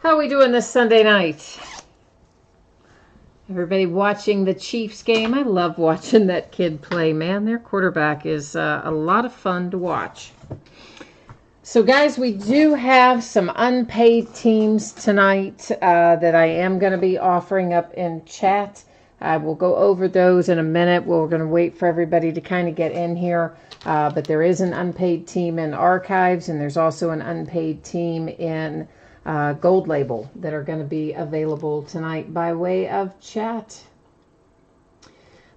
How are we doing this Sunday night? Everybody watching the Chiefs game? I love watching that kid play, man. Their quarterback is a lot of fun to watch. So, guys, we do have some unpaid teams tonight that I am going to be offering up in chat. I will go over those in a minute. We're going to wait for everybody to kind of get in here. But there is an unpaid team in archives, and there's also an unpaid team in Gold Label that are going to be available tonight by way of chat.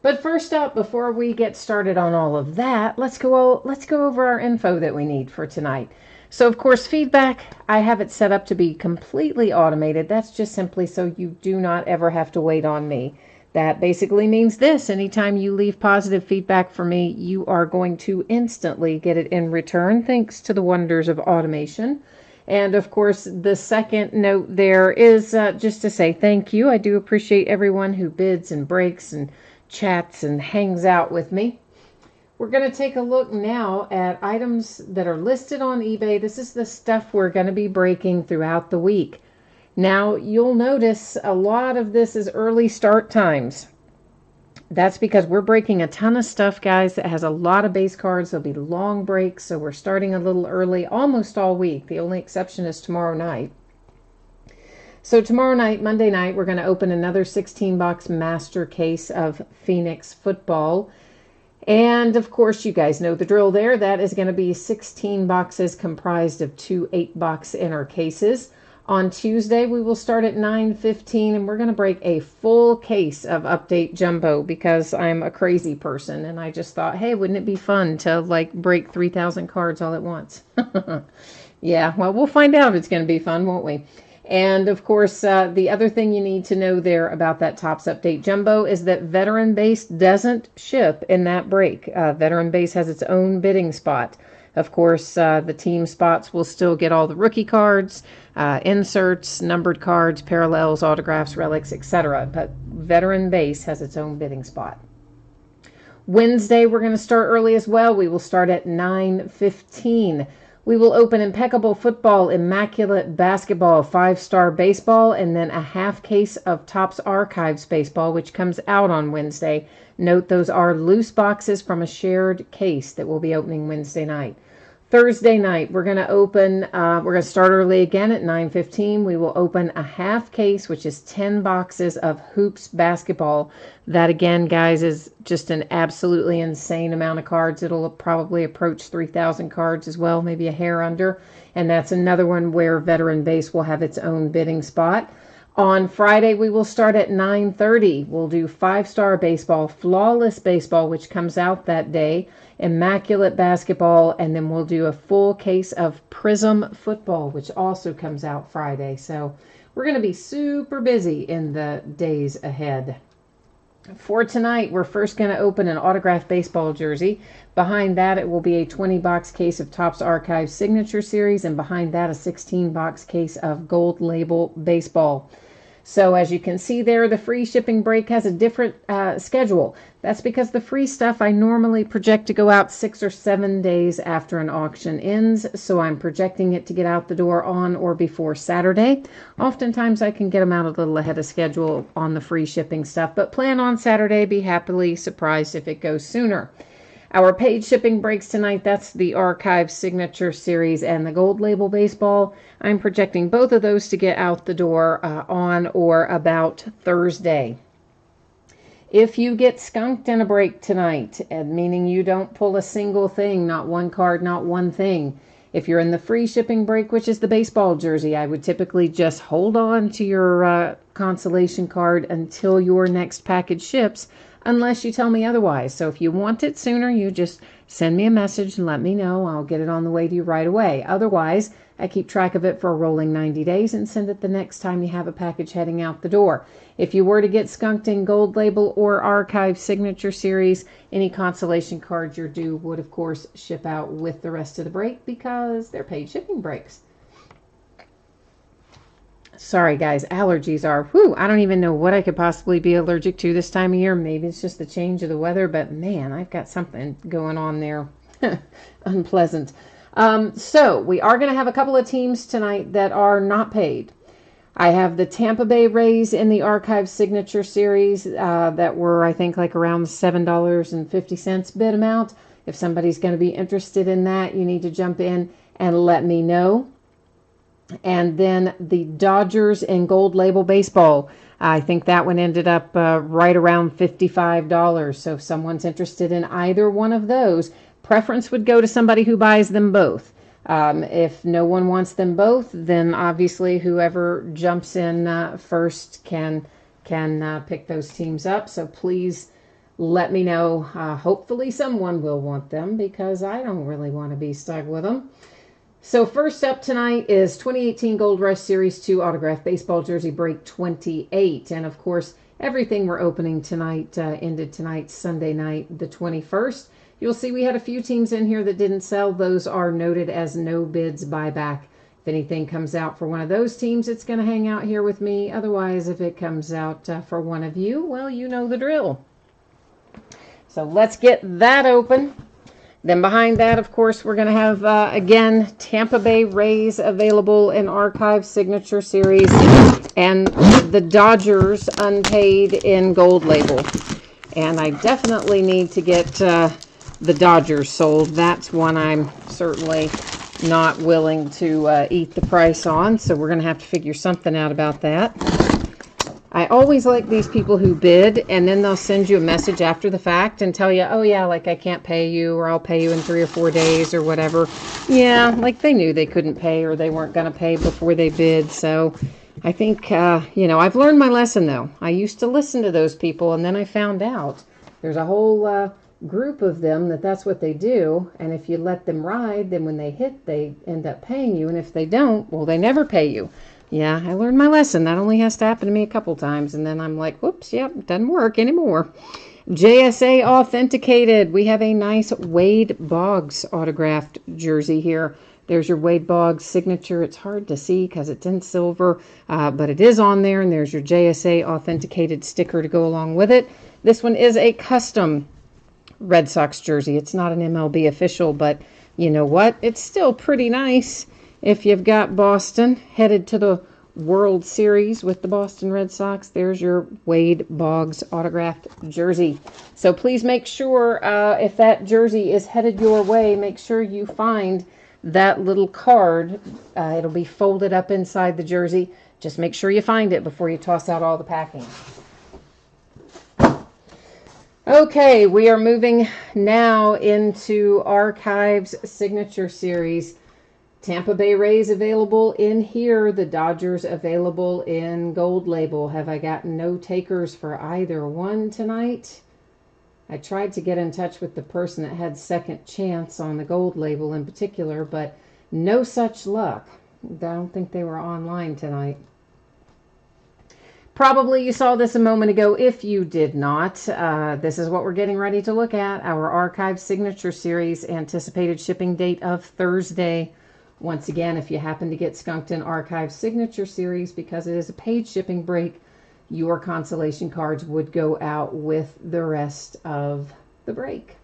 But first up, before we get started on all of that, let's go over our info that we need for tonight. So, of course, feedback, I have it set up to be completely automated. That's just simply so you do not ever have to wait on me. That basically means this: anytime you leave positive feedback for me, you are going to instantly get it in return, thanks to the wonders of automation. And of course, the second note there is just to say thank you. I do appreciate everyone who bids and breaks and chats and hangs out with me. We're going to take a look now at items that are listed on eBay. This is the stuff we're going to be breaking throughout the week. Now, you'll notice a lot of this is early start times. That's because we're breaking a ton of stuff, guys, that has a lot of base cards. There'll be long breaks, so we're starting a little early almost all week. The only exception is tomorrow night. So tomorrow night, Monday night, we're going to open another 16-box master case of Phoenix football. And, of course, you guys know the drill there. That is going to be 16 boxes comprised of 2 8-box inner cases. On Tuesday, we will start at 9:15, and we're going to break a full case of Update Jumbo because I'm a crazy person, and I just thought, hey, wouldn't it be fun to, break 3,000 cards all at once? Yeah, well, we'll find out if it's going to be fun, won't we? And, of course, the other thing you need to know there about that Topps Update Jumbo is that Veteran Base doesn't ship in that break. Veteran Base has its own bidding spot. Of course, the team spots will still get all the rookie cards, inserts, numbered cards, parallels, autographs, relics, etc. But Veteran Base has its own bidding spot. Wednesday, we're going to start early as well. We will start at 9:15. We will open Impeccable Football, Immaculate Basketball, 5-Star Baseball, and then a half case of Topps Archives Baseball, which comes out on Wednesday. Note those are loose boxes from a shared case that will be opening Wednesday night. Thursday night, we're going to start early again at 9:15. We will open a half case, which is 10 boxes of Hoops Basketball. That, again, guys, is just an absolutely insane amount of cards. It'll probably approach 3,000 cards as well, maybe a hair under. And that's another one where Veteran Base will have its own bidding spot. On Friday, we will start at 9:30. We'll do 5-Star Baseball, Flawless Baseball, which comes out that day, Immaculate Basketball, and then we'll do a full case of Prism Football, which also comes out Friday. So we're going to be super busy in the days ahead. For tonight, we're first going to open an autographed baseball jersey. Behind that, it will be a 20-box case of Topps Archives Signature Series, and behind that, a 16-box case of Gold Label Baseball. So as you can see there, the free shipping break has a different schedule. That's because the free stuff I normally project to go out 6 or 7 days after an auction ends, so I'm projecting it to get out the door on or before Saturday. Oftentimes I can get them out a little ahead of schedule on the free shipping stuff, but plan on Saturday. Be happily surprised if it goes sooner. Our paid shipping breaks tonight, that's the Archive Signature Series and the Gold Label Baseball. I'm projecting both of those to get out the door on or about Thursday. If you get skunked in a break tonight, meaning you don't pull a single thing, not one card, not one thing, if you're in the free shipping break, which is the baseball jersey, I would typically just hold on to your consolation card until your next package ships, unless you tell me otherwise. So if you want it sooner, you just send me a message and let me know. I'll get it on the way to you right away. Otherwise, I keep track of it for a rolling 90 days and send it the next time you have a package heading out the door. If you were to get skunked in Gold Label or Archive Signature Series, any consolation cards you're due would, of course, ship out with the rest of the break because they're paid shipping breaks. Sorry, guys, allergies are, I don't even know what I could possibly be allergic to this time of year. Maybe it's just the change of the weather, but man, I've got something going on there. Unpleasant. So we are going to have a couple of teams tonight that are not paid. I have the Tampa Bay Rays in the Archive Signature Series that were, I think, like around the $7.50 bid amount. If somebody's going to be interested in that, you need to jump in and let me know. And then the Dodgers in Gold Label Baseball. I think that one ended up right around $55. So if someone's interested in either one of those, preference would go to somebody who buys them both. If no one wants them both, then obviously whoever jumps in first can pick those teams up. So please let me know. Hopefully someone will want them because I don't really want to be stuck with them. So first up tonight is 2018 Gold Rush Series 2 Autographed Baseball Jersey Break 28. And of course, everything we're opening tonight ended tonight, Sunday night, the 21st. You'll see we had a few teams in here that didn't sell. Those are noted as no bids buyback. If anything comes out for one of those teams, it's going to hang out here with me. Otherwise, if it comes out for one of you, well, you know the drill. So let's get that open. Then behind that, of course, we're going to have, again, Tampa Bay Rays available in Archive Signature Series and the Dodgers unpaid in Gold Label. And I definitely need to get the Dodgers sold. That's one I'm certainly not willing to eat the price on. So we're going to have to figure something out about that. I always like these people who bid and then they'll send you a message after the fact and tell you, oh yeah, like I can't pay you or I'll pay you in 3 or 4 days or whatever. Yeah, like they knew they couldn't pay or they weren't going to pay before they bid. So I think, I've learned my lesson though. I used to listen to those people and then I found out there's a whole group of them that's what they do. And if you let them ride, then when they hit, they end up paying you. And if they don't, well, they never pay you. Yeah, I learned my lesson. That only has to happen to me a couple times. And then I'm like, whoops, yep, doesn't work anymore. JSA Authenticated. We have a nice Wade Boggs autographed jersey here. There's your Wade Boggs signature. It's hard to see because it's in silver, but it is on there. And there's your JSA Authenticated sticker to go along with it. This one is a custom Red Sox jersey. It's not an MLB official, but you know what? It's still pretty nice. If you've got Boston headed to the World Series with the Boston Red Sox, there's your Wade Boggs autographed jersey. So please make sure if that jersey is headed your way, make sure you find that little card. It'll be folded up inside the jersey. Just make sure you find it before you toss out all the packing. Okay, we are moving now into Archives Signature Series. Tampa Bay Rays available in here. The Dodgers available in Gold Label. Have I gotten no takers for either one tonight? I tried to get in touch with the person that had second chance on the Gold Label in particular, but no such luck. I don't think they were online tonight. Probably you saw this a moment ago. If you did not, this is what we're getting ready to look at. Our Archive Signature Series, anticipated shipping date of Thursday. Once again, if you happen to get skunked in Archive Signature Series because it is a paid shipping break, your consolation cards would go out with the rest of the break.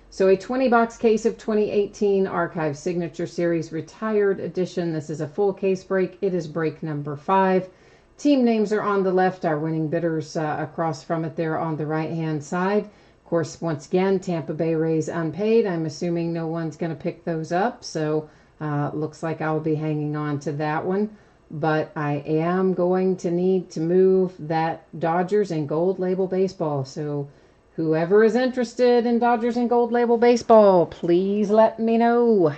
So a 20-box case of 2018 Archive Signature Series Retired Edition. This is a full case break. It is break number 5. Team names are on the left. Our winning bidders across from it there on the right-hand side. Of course, once again, Tampa Bay Rays unpaid. I'm assuming no one's going to pick those up, so looks like I'll be hanging on to that one. But I am going to need to move that Dodgers and Gold Label Baseball. So whoever is interested in Dodgers and Gold Label Baseball, please let me know.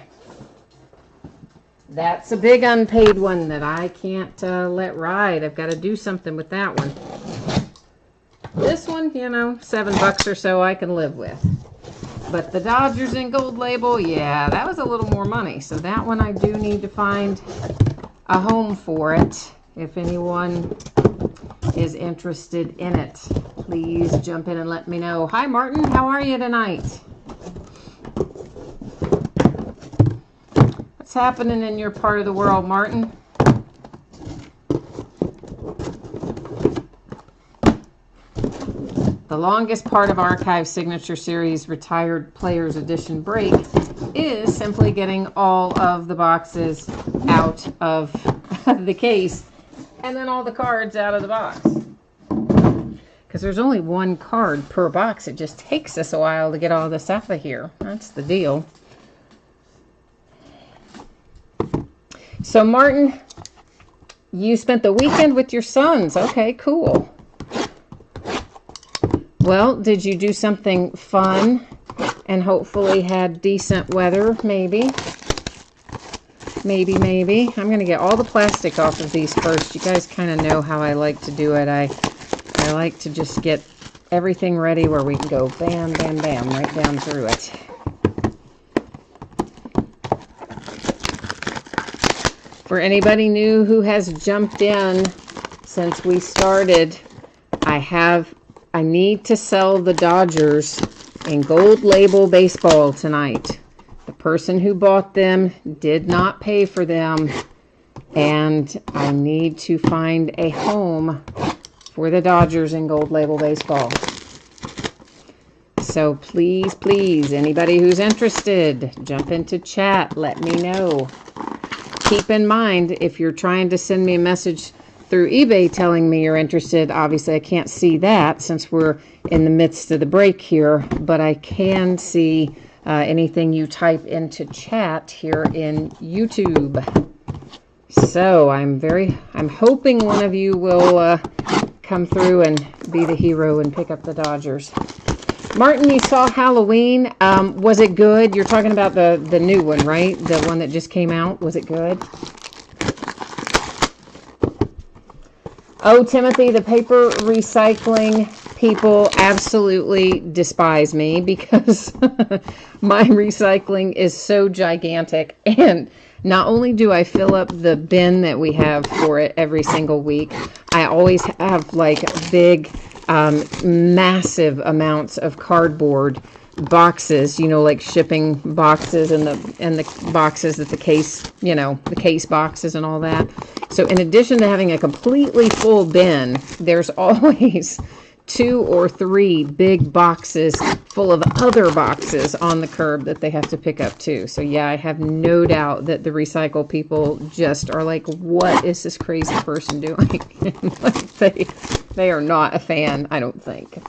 That's a big unpaid one that I can't let ride. I've got to do something with that one. This one, $7 or so I can live with. But the Dodgers in Gold Label, yeah, that was a little more money. So that one I do need to find a home for it. If anyone is interested in it, please jump in and let me know. Hi, Martin. How are you tonight? What's happening in your part of the world, Martin? The longest part of Archive Signature Series Retired Players Edition break is simply getting all of the boxes out of the case and then all the cards out of the box. Because there's only one card per box. It just takes us a while to get all this out of here. That's the deal. So, Martin, you spent the weekend with your sons. Okay, cool. Well, did you do something fun and hopefully had decent weather? Maybe. Maybe. I'm going to get all the plastic off of these first. You guys kind of know how I like to do it. I like to just get everything ready where we can go bam, bam, bam, right down through it. For anybody new who has jumped in since we started, I need to sell the Dodgers in gold label baseball tonight. The person who bought them did not pay for them, and I need to find a home for the Dodgers in gold label baseball. So please, please, anybody who's interested, jump into chat, let me know. Keep in mind, if you're trying to send me a message through eBay telling me you're interested, obviously I can't see that since we're in the midst of the break here, but I can see anything you type into chat here in YouTube. So I'm hoping one of you will come through and be the hero and pick up the Dodgers. Martin, you saw Halloween. Was it good? You're talking about the new one, right? The one that just came out. Was it good? Oh, Timothy, the paper recycling people absolutely despise me because my recycling is so gigantic. And not only do I fill up the bin that we have for it every single week, I always have like big, massive amounts of cardboard boxes, you know, like shipping boxes and the boxes that the case boxes and all that. So in addition to having a completely full bin, there's always 2 or 3 big boxes full of other boxes on the curb that they have to pick up too. So yeah, I have no doubt that the recycle people just are like, what is this crazy person doing? Like they are not a fan, I don't think.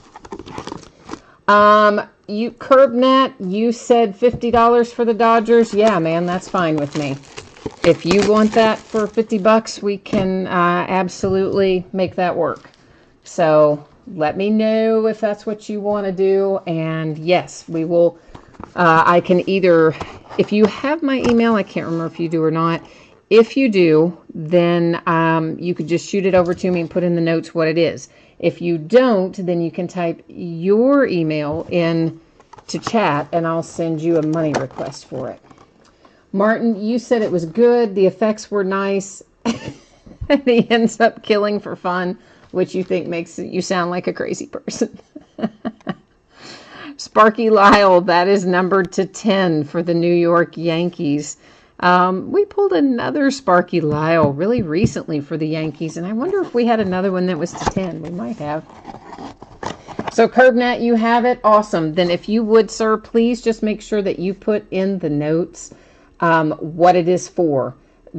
You CurbNet, you said $50 for the Dodgers. Yeah, man, that's fine with me. If you want that for $50, we can absolutely make that work. So let me know if that's what you want to do. And yes, we will. I can either, if you have my email, I can't remember if you do or not. If you do, then you could just shoot it over to me and put in the notes what it is. If you don't, then you can type your email in to chat and I'll send you a money request for it. Martin, you said it was good. The effects were nice. And he ends up killing for fun, which you think makes you sound like a crazy person. Sparky Lyle, that is numbered to 10 for the New York Yankees. We pulled another Sparky Lyle really recently for the Yankees, and I wonder if we had another one that was to 10. We might have. So, CurbNet, you have it? Awesome. Then if you would, sir, please just make sure that you put in the notes what it is for.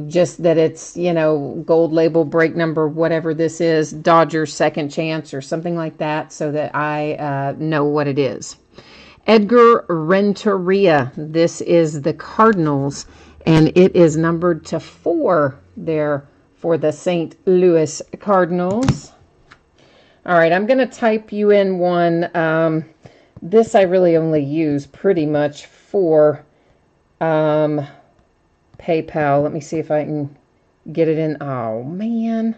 Just that it's, you know, gold label, break number, whatever this is, Dodgers second chance or something like that, so that I know what it is. Edgar Renteria, this is the Cardinals, and it is numbered to 4 there for the St. Louis Cardinals. All right, I'm going to type you in one. This I really only use pretty much for PayPal. Let me see if I can get it in. Oh, man.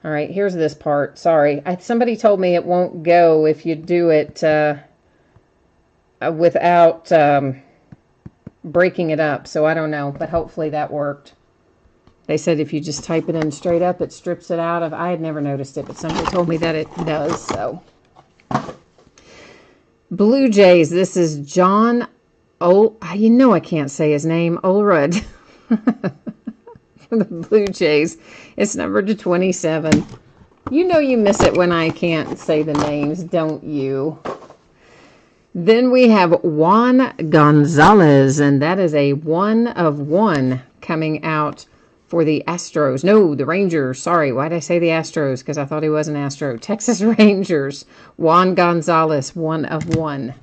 All right, here's this part. Sorry. Somebody told me it won't go if you do it without breaking it up. So I don't know, but hopefully that worked. They said if you just type it in straight up, it strips it out of. I had never noticed it, but somebody told me that it does. So Blue Jays, this is John you know I can't say his name, Olrud. For the Blue Jays, it's numbered to 27. You know you miss it when I can't say the names, don't you? Then we have Juan Gonzalez, and that is a 1 of 1 coming out for the Astros. No, the Rangers. Sorry, why did I say the Astros? Because I thought he was an Astro. Texas Rangers. Juan Gonzalez, 1/1.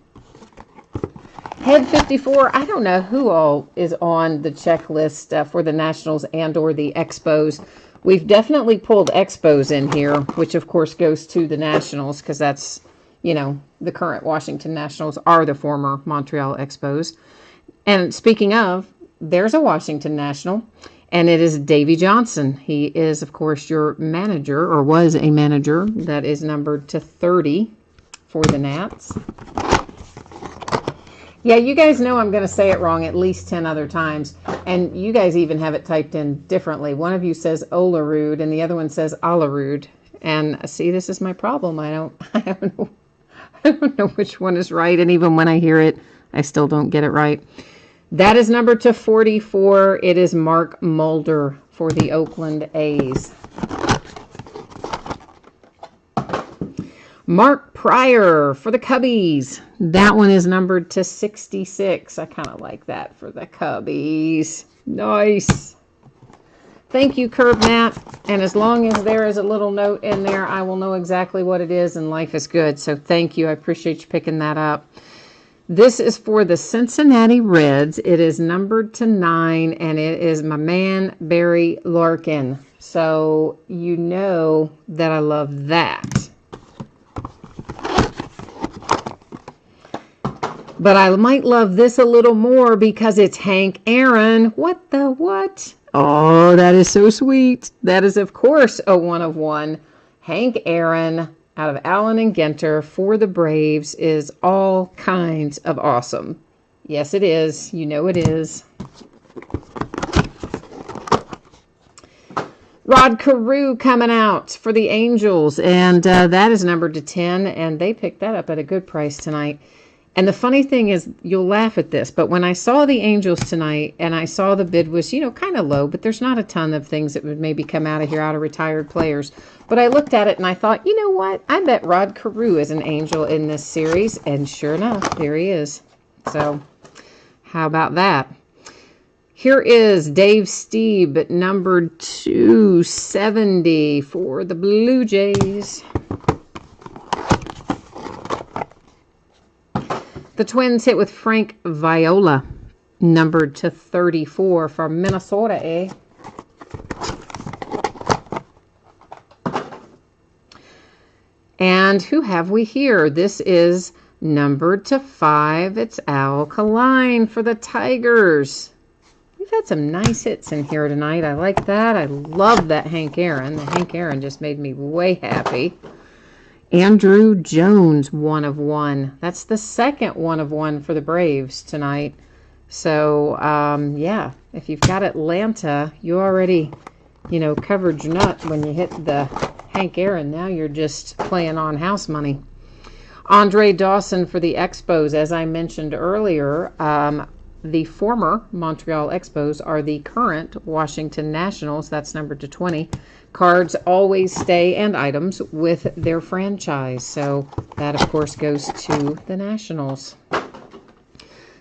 Head 54. I don't know who all is on the checklist for the Nationals and or the Expos. We've definitely pulled Expos in here, which of course goes to the Nationals because that's, you know, the current Washington Nationals are the former Montreal Expos. And speaking of, there's a Washington National, and it is Davy Johnson. He is, of course, your manager, or was a manager. That is numbered to 30 for the Nats. Yeah, you guys know I'm going to say it wrong at least 10 other times, and you guys even have it typed in differently. One of you says Olerud, and the other one says Olerud. And see, this is my problem. I don't know which one is right, and even when I hear it, I still don't get it right. That is numbered to 44. It is Mark Mulder for the Oakland A's. Mark Pryor for the Cubbies. That one is numbered to 66. I kind of like that for the Cubbies. Nice. Thank you, Curb Nat. And as long as there is a little note in there, I will know exactly what it is, and life is good. So thank you. I appreciate you picking that up. This is for the Cincinnati Reds. It is numbered to 9, and it is my man, Barry Larkin. So you know that I love that. But I might love this a little more because it's Hank Aaron. What the what? Oh, that is so sweet. That is, of course, a 1/1. Hank Aaron out of Allen and Ginter for the Braves is all kinds of awesome. Yes, it is. You know it is. Rod Carew coming out for the Angels, and that is numbered to 10, and they picked that up at a good price tonight. And the funny thing is, you'll laugh at this, but when I saw the Angels tonight, and I saw the bid was, you know, kind of low, but there's not a ton of things that would maybe come out of here out of retired players. But I looked at it and I thought, you know what? I bet Rod Carew is an Angel in this series. And sure enough, there he is. So how about that? Here is Dave Stieb, numbered 270 for the Blue Jays. The Twins hit with Frank Viola, numbered to 34 from Minnesota, eh? And who have we here? This is numbered to 5. It's Alkaline for the Tigers. We've had some nice hits in here tonight. I like that. I love that Hank Aaron. The Hank Aaron just made me way happy. Andrew Jones, 1/1. That's the second 1/1 for the Braves tonight. So, yeah, if you've got Atlanta, you already, you know, covered your nut when you hit the Hank Aaron. Now you're just playing on house money. Andre Dawson for the Expos. As I mentioned earlier, the former Montreal Expos are the current Washington Nationals. That's numbered to 20. Cards always stay, and items, with their franchise. So that, of course, goes to the Nationals.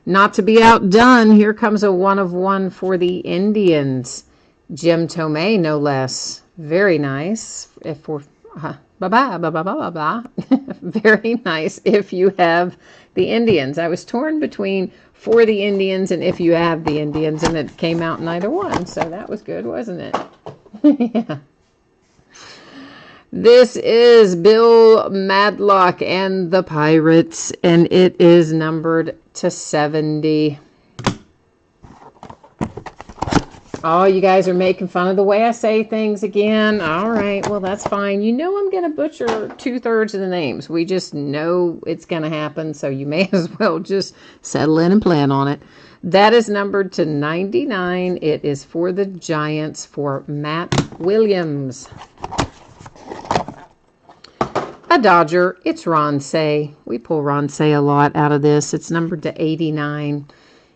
Not to be outdone, here comes a 1/1 for the Indians. Jim Tomei, no less. Very nice. Very nice if you have the Indians. I was torn between for the Indians and if you have the Indians, and it came out in either one. So that was good, wasn't it? Yeah. This is Bill Madlock and the Pirates, and it is numbered to 70. Oh, you guys are making fun of the way I say things again. All right, well, that's fine. You know I'm going to butcher 2/3 of the names. We just know it's going to happen, so you may as well just settle in and plan on it. That is numbered to 99. It is for the Giants for Matt Williams. A Dodger, it's Ron Say. We pull Ron Say a lot out of this. It's numbered to 89.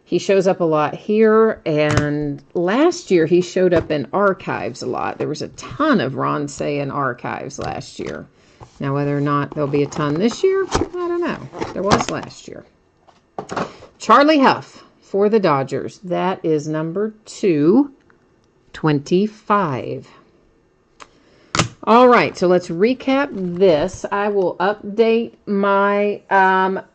He shows up a lot here, and last year he showed up in archives a lot. There was a ton of Ron Say in archives last year. Now, whether or not there'll be a ton this year, I don't know. There was last year. Charlie Huff for the Dodgers. That is number 2. 25. All right, so let's recap this. I will update my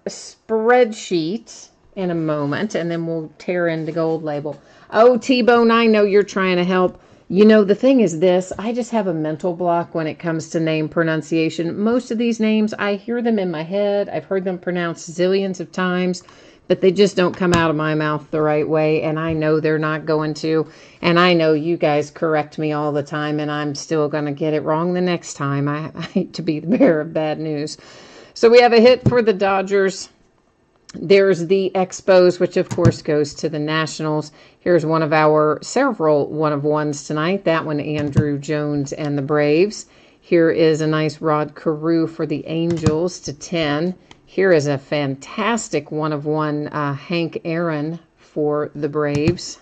spreadsheet in a moment, and then we'll tear into Gold Label. Oh, T-Bone, I know you're trying to help. You know, the thing is this, I just have a mental block when it comes to name pronunciation. Most of these names, I hear them in my head. I've heard them pronounced zillions of times, but they just don't come out of my mouth the right way, and I know they're not going to. And I know you guys correct me all the time, and I'm still going to get it wrong the next time. I hate to be the bearer of bad news. So we have a hit for the Dodgers. There's the Expos, which of course goes to the Nationals. Here's one of our several one-of-ones tonight. That one, Andrew Jones and the Braves. Here is a nice Rod Carew for the Angels to 10. Here is a fantastic one-of-one Hank Aaron for the Braves.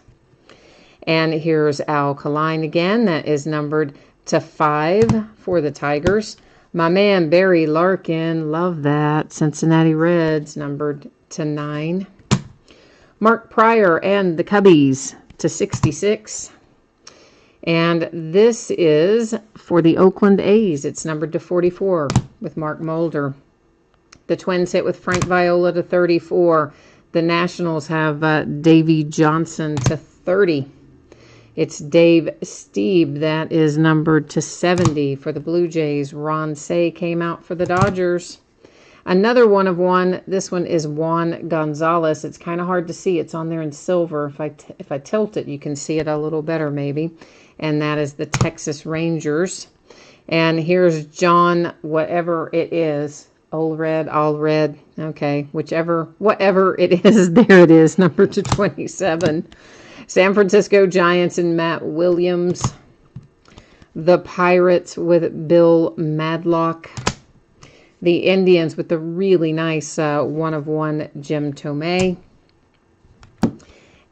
And here's Al Kaline again. That is numbered to 5 for the Tigers. My man, Barry Larkin. Love that. Cincinnati Reds, numbered to 9. Mark Pryor and the Cubbies to 66. And this is for the Oakland A's. It's numbered to 44 with Mark Mulder. The Twins hit with Frank Viola to 34. The Nationals have Davey Johnson to 30. It's Dave Stieb. That is numbered to 70 for the Blue Jays. Ron Say came out for the Dodgers. Another one-of-one. This one is Juan Gonzalez. It's kind of hard to see. It's on there in silver. If I tilt it, you can see it a little better maybe. And that is the Texas Rangers. And here's John, whatever it is. Old Red, all red. Okay, whatever it is, there it is, number to 27. San Francisco Giants and Matt Williams. The Pirates with Bill Madlock. The Indians with the really nice one-of-one Jim Tomei.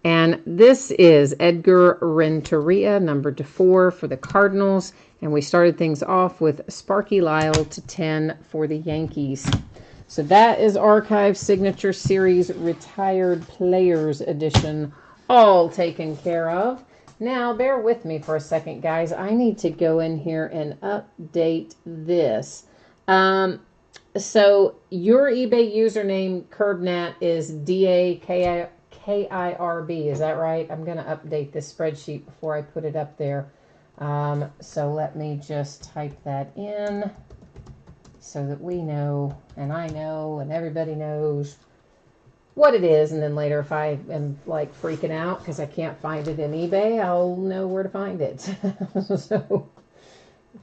And this is Edgar Renteria, numbered to 4 for the Cardinals. And we started things off with Sparky Lyle to 10 for the Yankees. So that is Archive Signature Series Retired Players Edition, all taken care of. Now, bear with me for a second, guys. I need to go in here and update this. So your eBay username, Curbnat, is DAKIRB. Is that right? I'm going to update this spreadsheet before I put it up there. So let me just type that in so that we know, and I know, and everybody knows what it is. And then later, if I am like freaking out because I can't find it in eBay, I'll know where to find it. So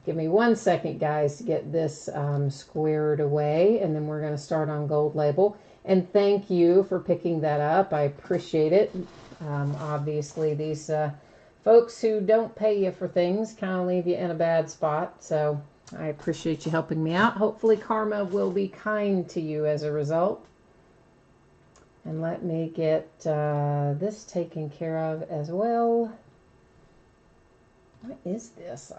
give me 1 second, guys, to get this squared away, and then we're going to start on Gold Label. And thank you for picking that up. I appreciate it. Obviously, these folks who don't pay you for things kind of leave you in a bad spot. So I appreciate you helping me out. Hopefully, karma will be kind to you as a result. And let me get this taken care of as well. What is this?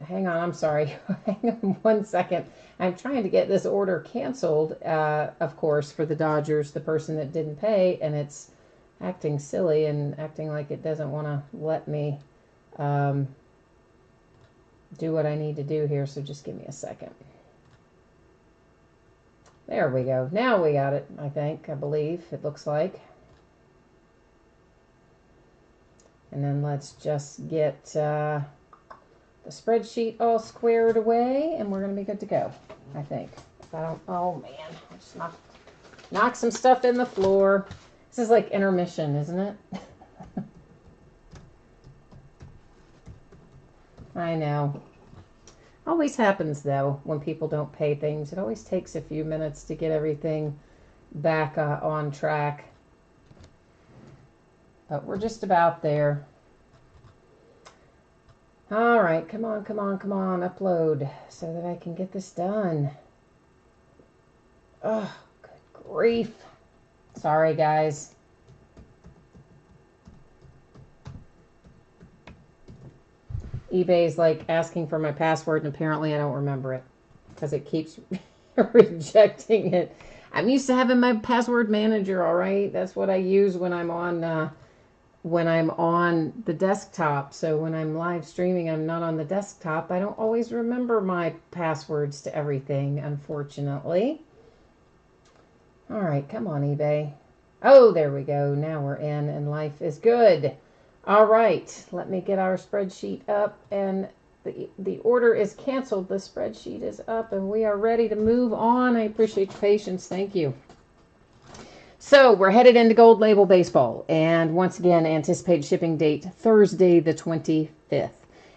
Hang on, I'm sorry. Hang on 1 second. I'm trying to get this order canceled, of course, for the Dodgers, the person that didn't pay, and it's acting silly and acting like it doesn't want to let me do what I need to do here, so just give me a second. There we go. Now we got it, I believe, it looks like. And then let's just get the spreadsheet all squared away, and we're going to be good to go, I think. If I don't, oh man, I just knock some stuff in the floor. This is like intermission, isn't it? I know. Always happens, though, when people don't pay things. It always takes a few minutes to get everything back on track. But we're just about there. All right, come on, upload so that I can get this done. Oh, good grief. Sorry, guys. eBay's like asking for my password, and apparently I don't remember it because it keeps rejecting it. I'm used to having my password manager, all right? That's what I use when I'm on when I'm on the desktop. So when I'm live streaming, I'm not on the desktop. I don't always remember my passwords to everything, unfortunately. All right, come on, eBay. Oh, there we go. Now we're in and life is good. All right, let me get our spreadsheet up, and the order is canceled. The spreadsheet is up and we are ready to move on. I appreciate your patience. Thank you. So we're headed into Gold Label Baseball, and once again, anticipated shipping date Thursday the 25th.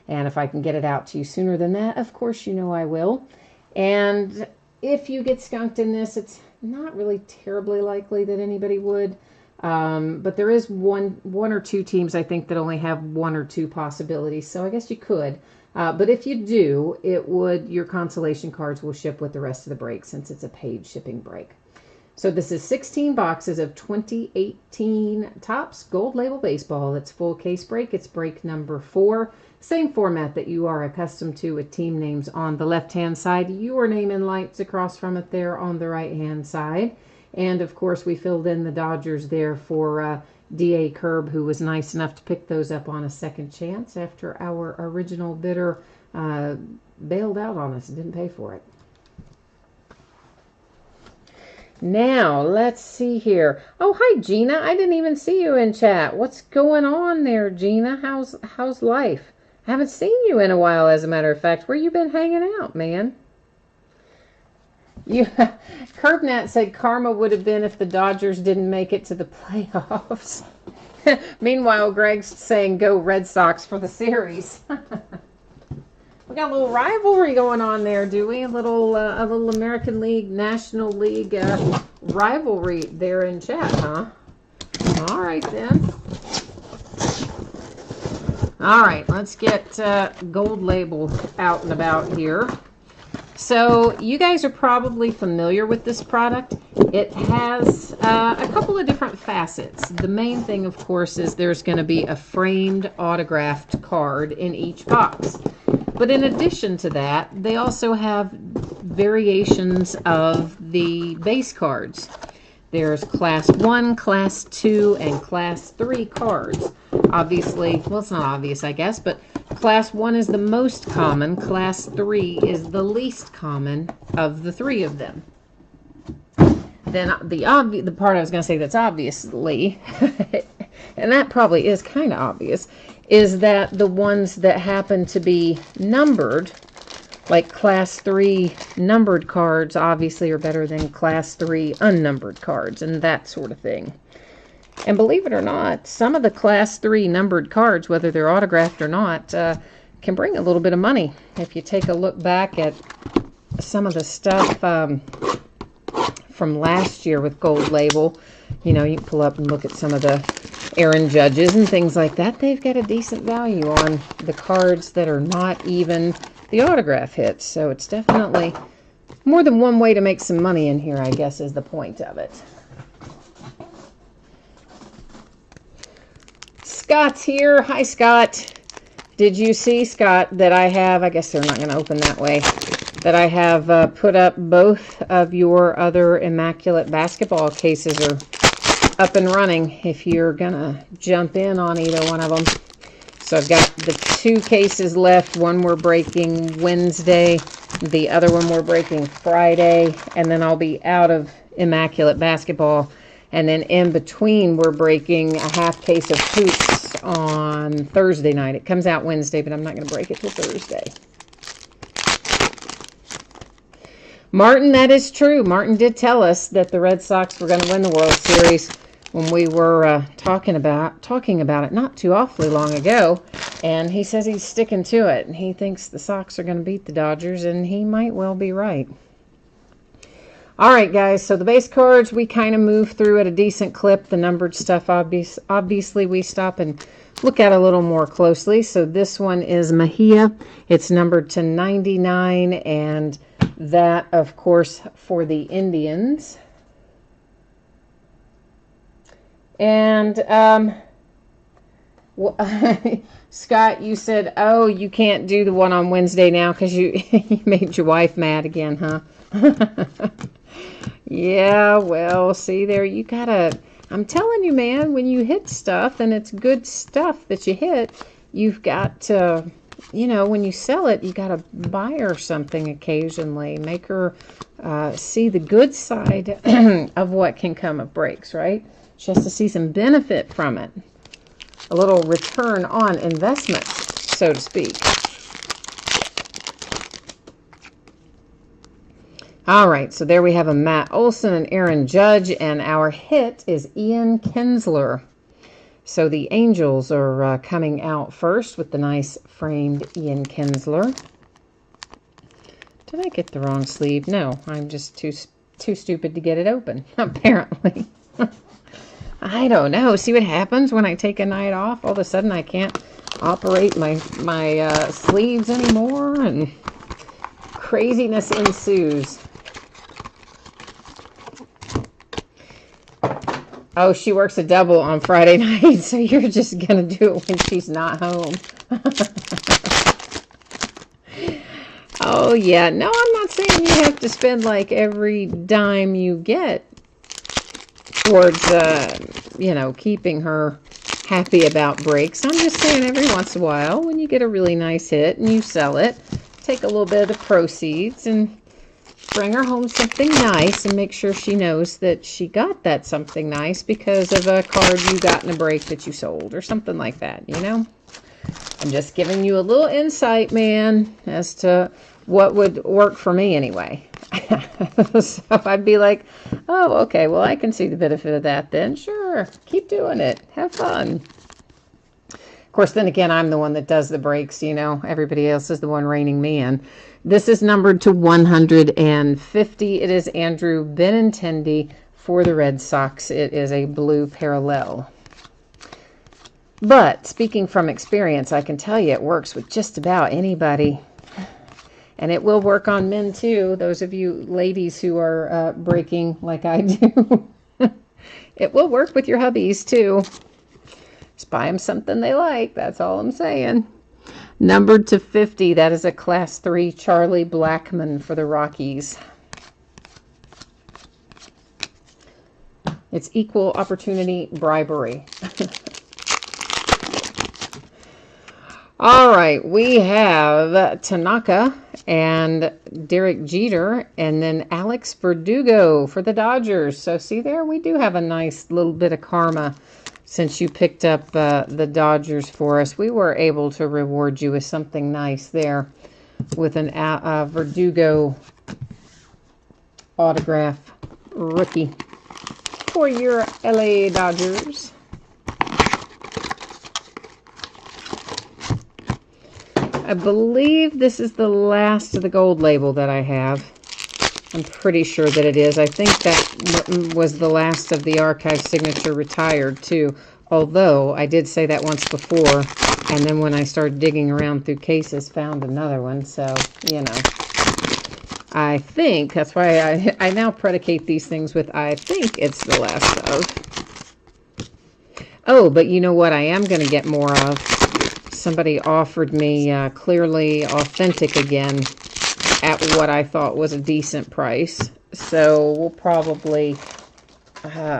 And if I can get it out to you sooner than that, of course, you know I will. And if you get skunked in this, it's not really terribly likely that anybody would. But there is one or two teams, I think, that only have one or two possibilities. So I guess you could. But if you do, your consolation cards will ship with the rest of the break, since it's a paid shipping break. So this is 16 boxes of 2018 Topps Gold Label Baseball. It's full case break. It's break number 4. Same format that you are accustomed to, with team names on the left-hand side, your name in lights across from it there on the right-hand side. And, of course, we filled in the Dodgers there for D.A. Curb, who was nice enough to pick those up on a second chance after our original bidder bailed out on us and didn't pay for it. Now, let's see here. Oh, hi, Gina. I didn't even see you in chat. What's going on there, Gina? How's life? I haven't seen you in a while, as a matter of fact. Where you been hanging out, man? Curbnat said karma would have been if the Dodgers didn't make it to the playoffs. Meanwhile, Greg's saying go Red Sox for the series. We got a little rivalry going on there, do we? A little American League, National League rivalry there in chat, huh? All right, then. All right, let's get Gold Label out and about here. So you guys are probably familiar with this product. It has a couple of different facets. The main thing, of course, is there's going to be a framed autographed card in each box. But in addition to that, they also have variations of the base cards. There's Class 1, Class 2, and Class 3 cards. Obviously, well, it's not obvious, I guess, but Class 1 is the most common. Class 3 is the least common of the three of them. Then the part I was going to say that's obviously, and that probably is kind of obvious, is that the ones that happen to be numbered, like Class 3 numbered cards, obviously are better than Class 3 unnumbered cards and that sort of thing. And believe it or not, some of the Class 3 numbered cards, whether they're autographed or not, can bring a little bit of money. If you take a look back at some of the stuff from last year with Gold Label, you know, you can pull up and look at some of the Aaron Judges and things like that. They've got a decent value on the cards that are not even the autograph hits. So it's definitely more than one way to make some money in here, I guess, is the point of it. Scott's here. Hi, Scott. Did you see, Scott, that I have, I guess they're not going to open that way, that I have put up both of your other Immaculate basketball cases are up and running if you're going to jump in on either one of them. So I've got the 2 cases left. One we're breaking Wednesday. The other one we're breaking Friday. And then I'll be out of Immaculate basketball. And then in between, we're breaking a half case of hoops on Thursday night. It comes out Wednesday, but I'm not going to break it till Thursday. Martin, that is true. Martin did tell us that the Red Sox were going to win the World Series when we were talking about it not too awfully long ago. And he says he's sticking to it. And he thinks the Sox are going to beat the Dodgers, and he might well be right. All right, guys, so the base cards, we kind of move through at a decent clip. The numbered stuff, obviously, we stop and look at a little more closely. So this one is Mejia. It's numbered to 99, and that, of course, for the Indians. And, Scott, you said, oh, you can't do the one on Wednesday now because you made your wife mad again, huh? Yeah, well, see there, you gotta, I'm telling you, man, when you hit stuff and it's good stuff that you hit, you've got to, you know, when you sell it, you got to buy her something occasionally. Make her see the good side of what can come of breaks, right? She has to see some benefit from it. A little return on investment, so to speak. All right, so there we have a Matt Olson and Aaron Judge, and our hit is Ian Kinsler. So the Angels are coming out first with the nice framed Ian Kinsler. Did I get the wrong sleeve? No, I'm just too stupid to get it open, apparently. I don't know. See what happens when I take a night off? All of a sudden I can't operate my sleeves anymore, and craziness ensues. Oh, she works a double on Friday night, so you're just going to do it when she's not home. Oh, yeah. No, I'm not saying you have to spend like every dime you get towards, you know, keeping her happy about breaks. I'm just saying every once in a while, when you get a really nice hit and you sell it, take a little bit of the proceeds and bring her home something nice, and make sure she knows that she got that something nice because of a card you got in a break that you sold or something like that, you know? I'm just giving you a little insight, man, as to what would work for me anyway. So I'd be like, oh, okay, well, I can see the benefit of that then. Sure, keep doing it. Have fun. Of course, then again, I'm the one that does the breaks, you know. Everybody else is the one reining me in. This is numbered to 150. It is Andrew Benintendi for the Red Sox. It is a blue parallel. But speaking from experience, I can tell you it works with just about anybody. And it will work on men too, those of you ladies who are breaking like I do. It will work with your hubbies too. Just buy them something they like. That's all I'm saying. Numbered to 50. That is a Class 3 Charlie Blackmon for the Rockies. It's equal opportunity bribery. All right, we have Tanaka and Derek Jeter, and then Alex Verdugo for the Dodgers. So see there, we do have a nice little bit of karma. Since you picked up the Dodgers for us, we were able to reward you with something nice there with an Verdugo autograph rookie for your LA Dodgers. I believe this is the last of the gold label that I have. I'm pretty sure that it is. I think that was the last of the archive signature retired, too. Although, I did say that once before, and then when I started digging around through cases, found another one. So, you know, I think, that's why I now predicate these things with I think it's the last of. Oh, but you know what I am going to get more of? Somebody offered me Clearly Authentic again at what I thought was a decent price. So we'll probably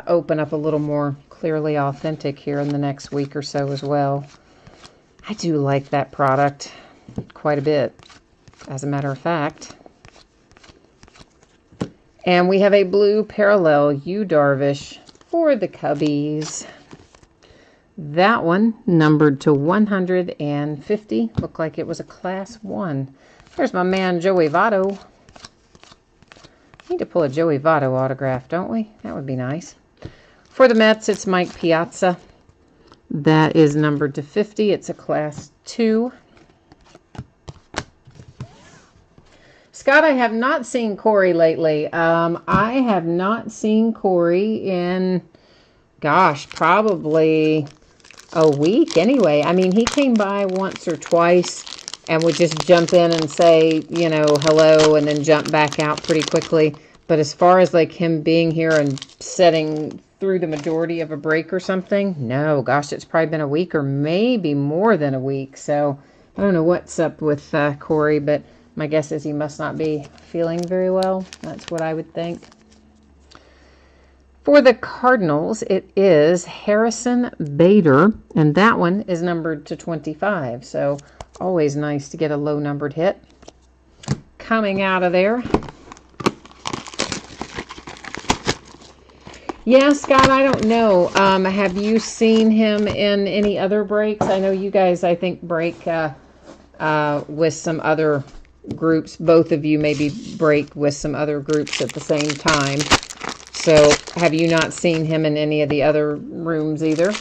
open up a little more Clearly Authentic here in the next week or so as well. I do like that product quite a bit, as a matter of fact. And we have a blue parallel Yu Darvish for the Cubbies. That one numbered to 150. Looked like it was a Class 1. There's my man, Joey Votto. Need to pull a Joey Votto autograph, don't we? That would be nice. For the Mets, it's Mike Piazza. That is numbered to 50. It's a Class 2. Scott, I have not seen Corey lately. I have not seen Corey in, gosh, probably a week anyway. I mean, he came by once or twice and would just jump in and say, you know, hello, and then jump back out pretty quickly. But as far as like him being here and setting through the majority of a break or something, no, gosh, it's probably been a week or maybe more than a week. So I don't know what's up with Corey, but my guess is he must not be feeling very well. That's what I would think. For the Cardinals, it is Harrison Bader, and that one is numbered to 25. So always nice to get a low-numbered hit. Coming out of there. Yeah, Scott, I don't know. Have you seen him in any other breaks? I know you guys, I think, break with some other groups. Both of you maybe break with some other groups at the same time. So, have you not seen him in any of the other rooms either?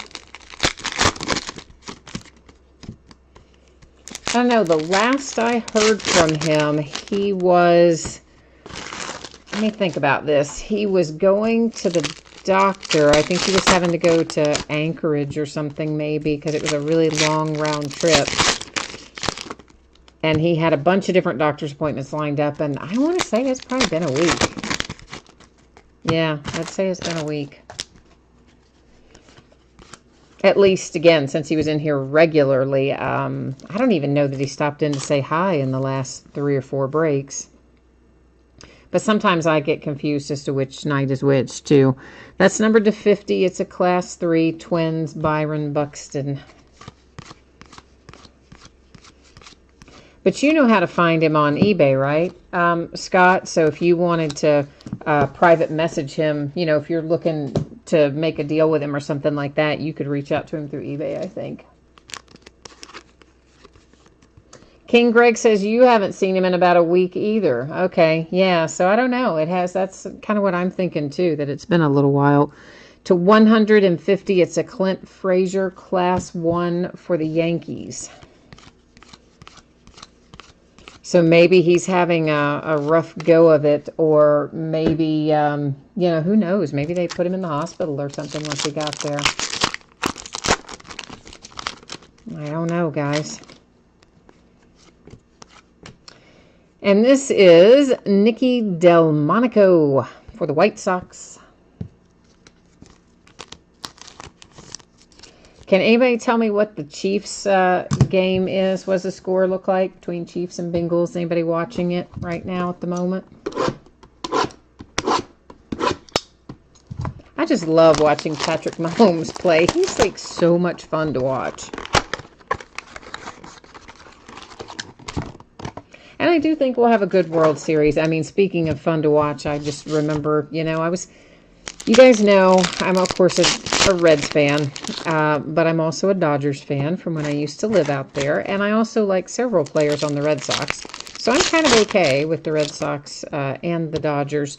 I don't know. The last I heard from him, he was... Let me think about this. He was going to the doctor. I think he was having to go to Anchorage or something maybe because it was a really long round trip. And he had a bunch of different doctor's appointments lined up. And I want to say it's probably been a week. Yeah, I'd say it's been a week. At least, again, since he was in here regularly. I don't even know that he stopped in to say hi in the last 3 or 4 breaks. But sometimes I get confused as to which night is which, too. That's numbered to 50. It's a Class 3 Twins, Byron Buxton. But you know how to find him on eBay, right, Scott? So if you wanted to private message him, you know, if you're looking to make a deal with him or something like that, you could reach out to him through eBay, I think. King Greg says you haven't seen him in about a week either. Okay, yeah, so I don't know. That's kind of what I'm thinking, too, that it's been a little while. To 150, it's a Clint Frazier Class 1 for the Yankees. So maybe he's having a rough go of it, or maybe, you know, who knows? Maybe they put him in the hospital or something once he got there. I don't know, guys. And this is Nicky Delmonico for the White Sox. Can anybody tell me what the Chiefs game is? What does the score look like between Chiefs and Bengals? Anybody watching it right now at the moment? I just love watching Patrick Mahomes play. He's like so much fun to watch. And I do think we'll have a good World Series. I mean, speaking of fun to watch, I just remember, you know, you guys know, I'm of course a Reds fan, but I'm also a Dodgers fan from when I used to live out there. And I also like several players on the Red Sox. So I'm kind of okay with the Red Sox and the Dodgers.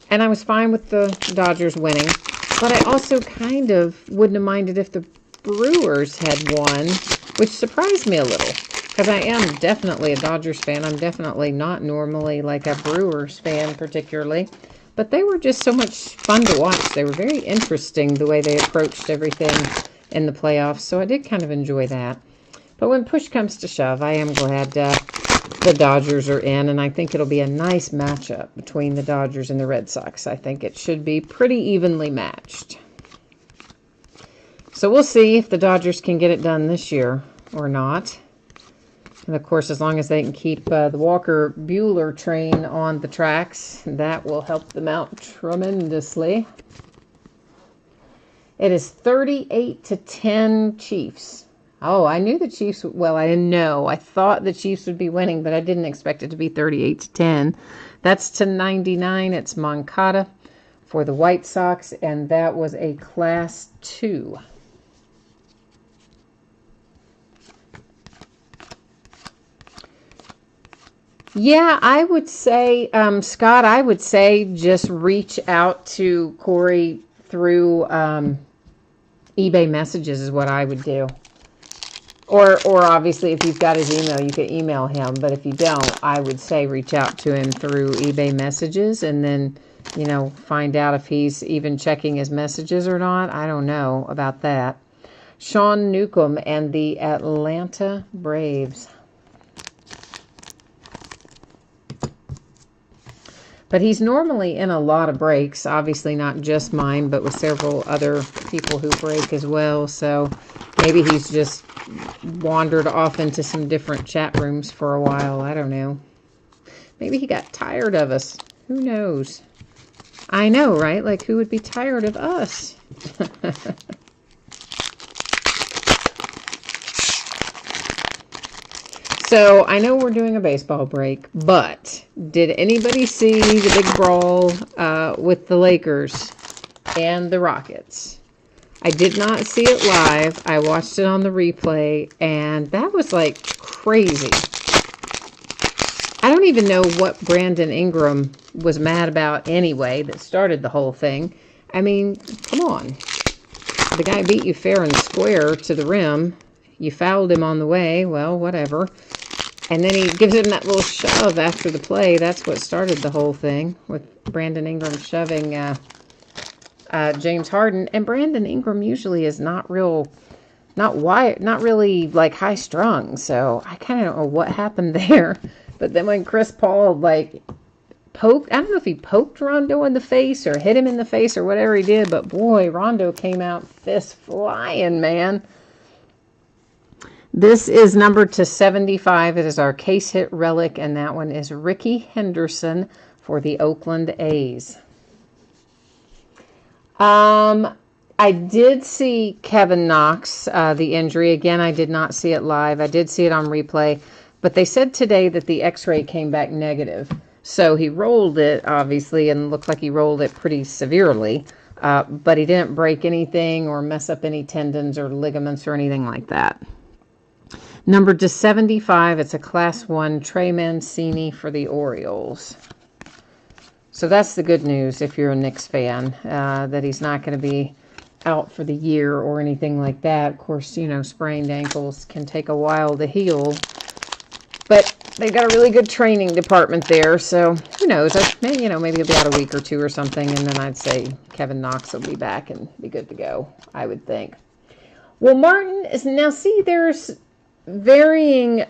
And I was fine with the Dodgers winning. But I also kind of wouldn't have minded if the Brewers had won, which surprised me a little. Because I am definitely a Dodgers fan. I'm definitely not normally like a Brewers fan particularly. But they were just so much fun to watch. They were very interesting the way they approached everything in the playoffs. So I did kind of enjoy that. But when push comes to shove, I am glad the Dodgers are in. And I think it'll be a nice matchup between the Dodgers and the Red Sox. I think it should be pretty evenly matched. So we'll see if the Dodgers can get it done this year or not. And, of course, as long as they can keep the Walker Buehler train on the tracks, that will help them out tremendously. It is 38-10 Chiefs. Oh, I knew the Chiefs, well, I didn't know. I thought the Chiefs would be winning, but I didn't expect it to be 38-10. That's to 99. It's Moncada for the White Sox, and that was a Class 2. Yeah, I would say, Scott, I would say just reach out to Corey through eBay messages is what I would do. Or obviously, if you've got his email, you can email him. But if you don't, I would say reach out to him through eBay messages and then, you know, find out if he's even checking his messages or not. I don't know about that. Sean Newcomb and the Atlanta Braves. But he's normally in a lot of breaks, obviously not just mine, but with several other people who break as well. So maybe he's just wandered off into some different chat rooms for a while. I don't know. Maybe he got tired of us. Who knows? I know, right? Like, who would be tired of us? So, I know we're doing a baseball break, but did anybody see the big brawl with the Lakers and the Rockets? I did not see it live. I watched it on the replay, and that was like crazy. I don't even know what Brandon Ingram was mad about anyway that started the whole thing. I mean, come on. The guy beat you fair and square to the rim. You fouled him on the way. Well, whatever. And then he gives him that little shove after the play. That's what started the whole thing, with Brandon Ingram shoving James Harden. And Brandon Ingram usually is not really like high strung. So I kind of don't know what happened there. But then when Chris Paul like poked, I don't know if he poked Rondo in the face or hit him in the face or whatever he did, but boy, Rondo came out fist flying, man. This is numbered to 75. It is our case hit relic, and that one is Ricky Henderson for the Oakland A's. I did see Kevin Knox, the injury. Again, I did not see it live. I did see it on replay. But they said today that the x-ray came back negative. So he rolled it, obviously, and looked like he rolled it pretty severely. But he didn't break anything or mess up any tendons or ligaments or anything like that. Numbered to 75, it's a Class 1 Trey Mancini for the Orioles. So that's the good news if you're a Knicks fan, that he's not going to be out for the year or anything like that. Of course, you know, sprained ankles can take a while to heal. But they've got a really good training department there, so who knows? Maybe he'll be out a week or two or something, and then I'd say Kevin Knox will be back and be good to go, I would think. Well, Martin is now, see, there's varying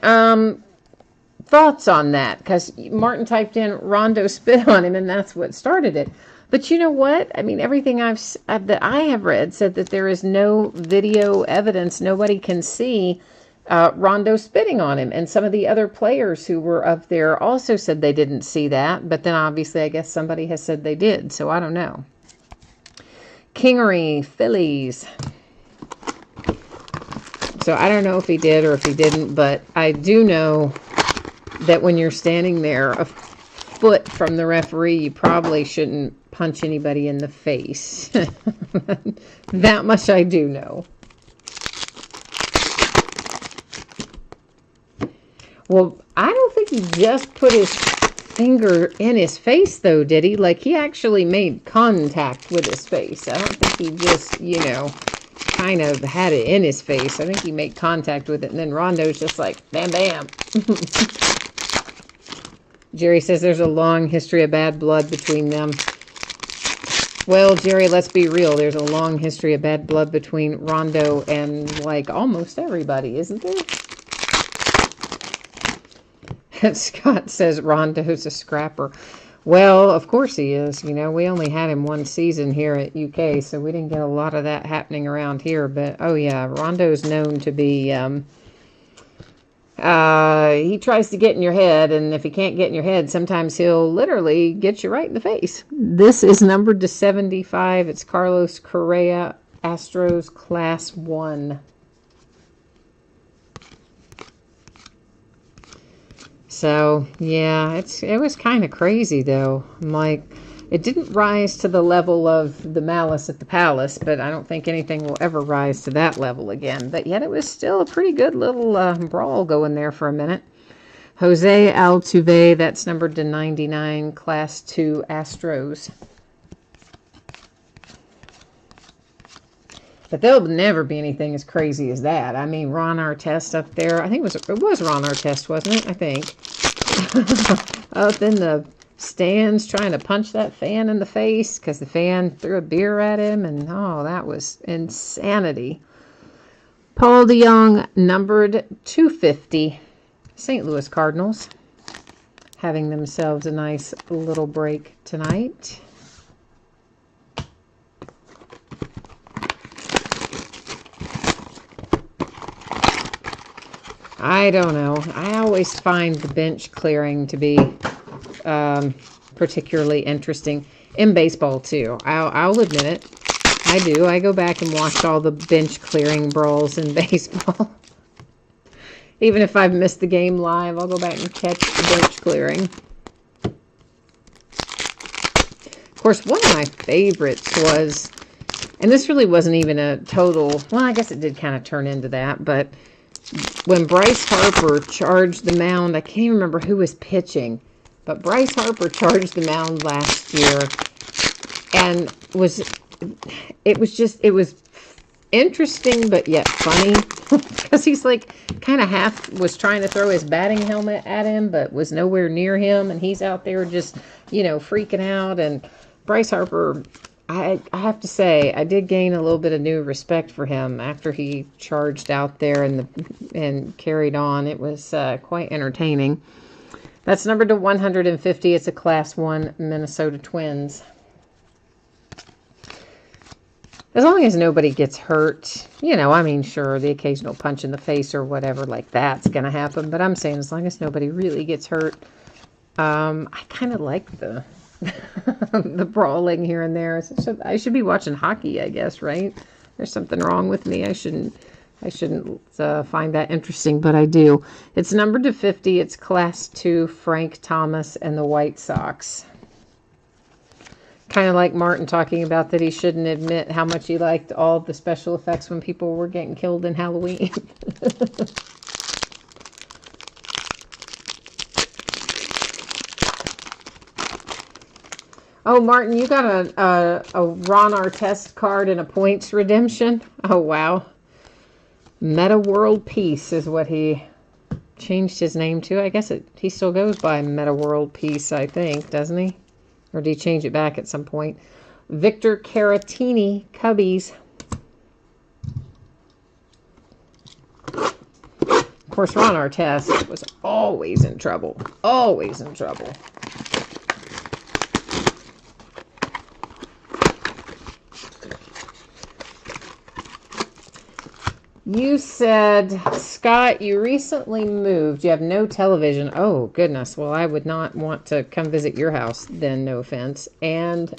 thoughts on that, because Martin typed in Rondo spit on him, and that's what started it. But you know what? I mean, everything that I have read said that there is no video evidence. Nobody can see Rondo spitting on him. And some of the other players who were up there also said they didn't see that. But then obviously I guess somebody has said they did. So I don't know. Kingery, Phillies. So I don't know if he did or if he didn't. But I do know that when you're standing there a foot from the referee, you probably shouldn't punch anybody in the face. That much I do know. Well, I don't think he just put his finger in his face, though, did he? Like, he actually made contact with his face. I don't think he just, kind of had it in his face. I think he made contact with it, and then Rondo's just like, bam, bam. Jerry says there's a long history of bad blood between them. Well, Jerry, let's be real. There's a long history of bad blood between Rondo and, like, almost everybody, isn't there? Scott says Rondo's a scrapper. Well, of course he is. We only had him one season here at UK, so we didn't get a lot of that happening around here. But, oh yeah, Rondo's known to be, he tries to get in your head, and if he can't get in your head, sometimes he'll literally get you right in the face. This is numbered to 75. It's Carlos Correa, Astros Class 1. So, yeah, it was kind of crazy, though. It didn't rise to the level of the Malice at the Palace, but I don't think anything will ever rise to that level again. But yet it was still a pretty good little brawl going there for a minute. Jose Altuve, that's numbered to 99, Class 2 Astros. But there'll never be anything as crazy as that. I mean, Ron Artest up there. I think it was Ron Artest, wasn't it? I think. Up in the stands trying to punch that fan in the face because the fan threw a beer at him. And, oh, that was insanity. Paul DeYoung, numbered 250. St. Louis Cardinals. Having themselves a nice little break tonight. I don't know. I always find the bench clearing to be particularly interesting. In baseball, too. I'll admit it. I do. I go back and watch all the bench clearing brawls in baseball. Even if I've missed the game live, I'll go back and catch the bench clearing. Of course, one of my favorites was, and this really wasn't even a total, well, I guess it did kind of turn into that, but when Bryce Harper charged the mound, I can't even remember who was pitching, but Bryce Harper charged the mound last year, and it was interesting, but yet funny, because he's like kind of half was trying to throw his batting helmet at him, but was nowhere near him, and he's out there just, freaking out. And Bryce Harper, I have to say, I did gain a little bit of new respect for him after he charged out there and carried on. It was quite entertaining. That's numbered to 150. It's a Class 1 Minnesota Twins. As long as nobody gets hurt, sure, the occasional punch in the face or whatever like that's going to happen. But I'm saying as long as nobody really gets hurt, I kind of like the the brawling here and there. I should be watching hockey, I guess, right? There's something wrong with me. I shouldn't find that interesting, but I do. It's numbered to 50. It's Class 2, Frank Thomas and the White Sox. Kind of like Martin talking about that he shouldn't admit how much he liked all the special effects when people were getting killed in Halloween. Oh, Martin, you got a Ron Artest card and a points redemption? Oh, wow. Meta World Peace is what he changed his name to. I guess he still goes by Meta World Peace, I think, doesn't he? Or did he change it back at some point? Victor Caratini, Cubbies. Of course, Ron Artest was always in trouble. Always in trouble. You said, Scott, you recently moved. You have no television. Oh, goodness. Well, I would not want to come visit your house then, no offense. And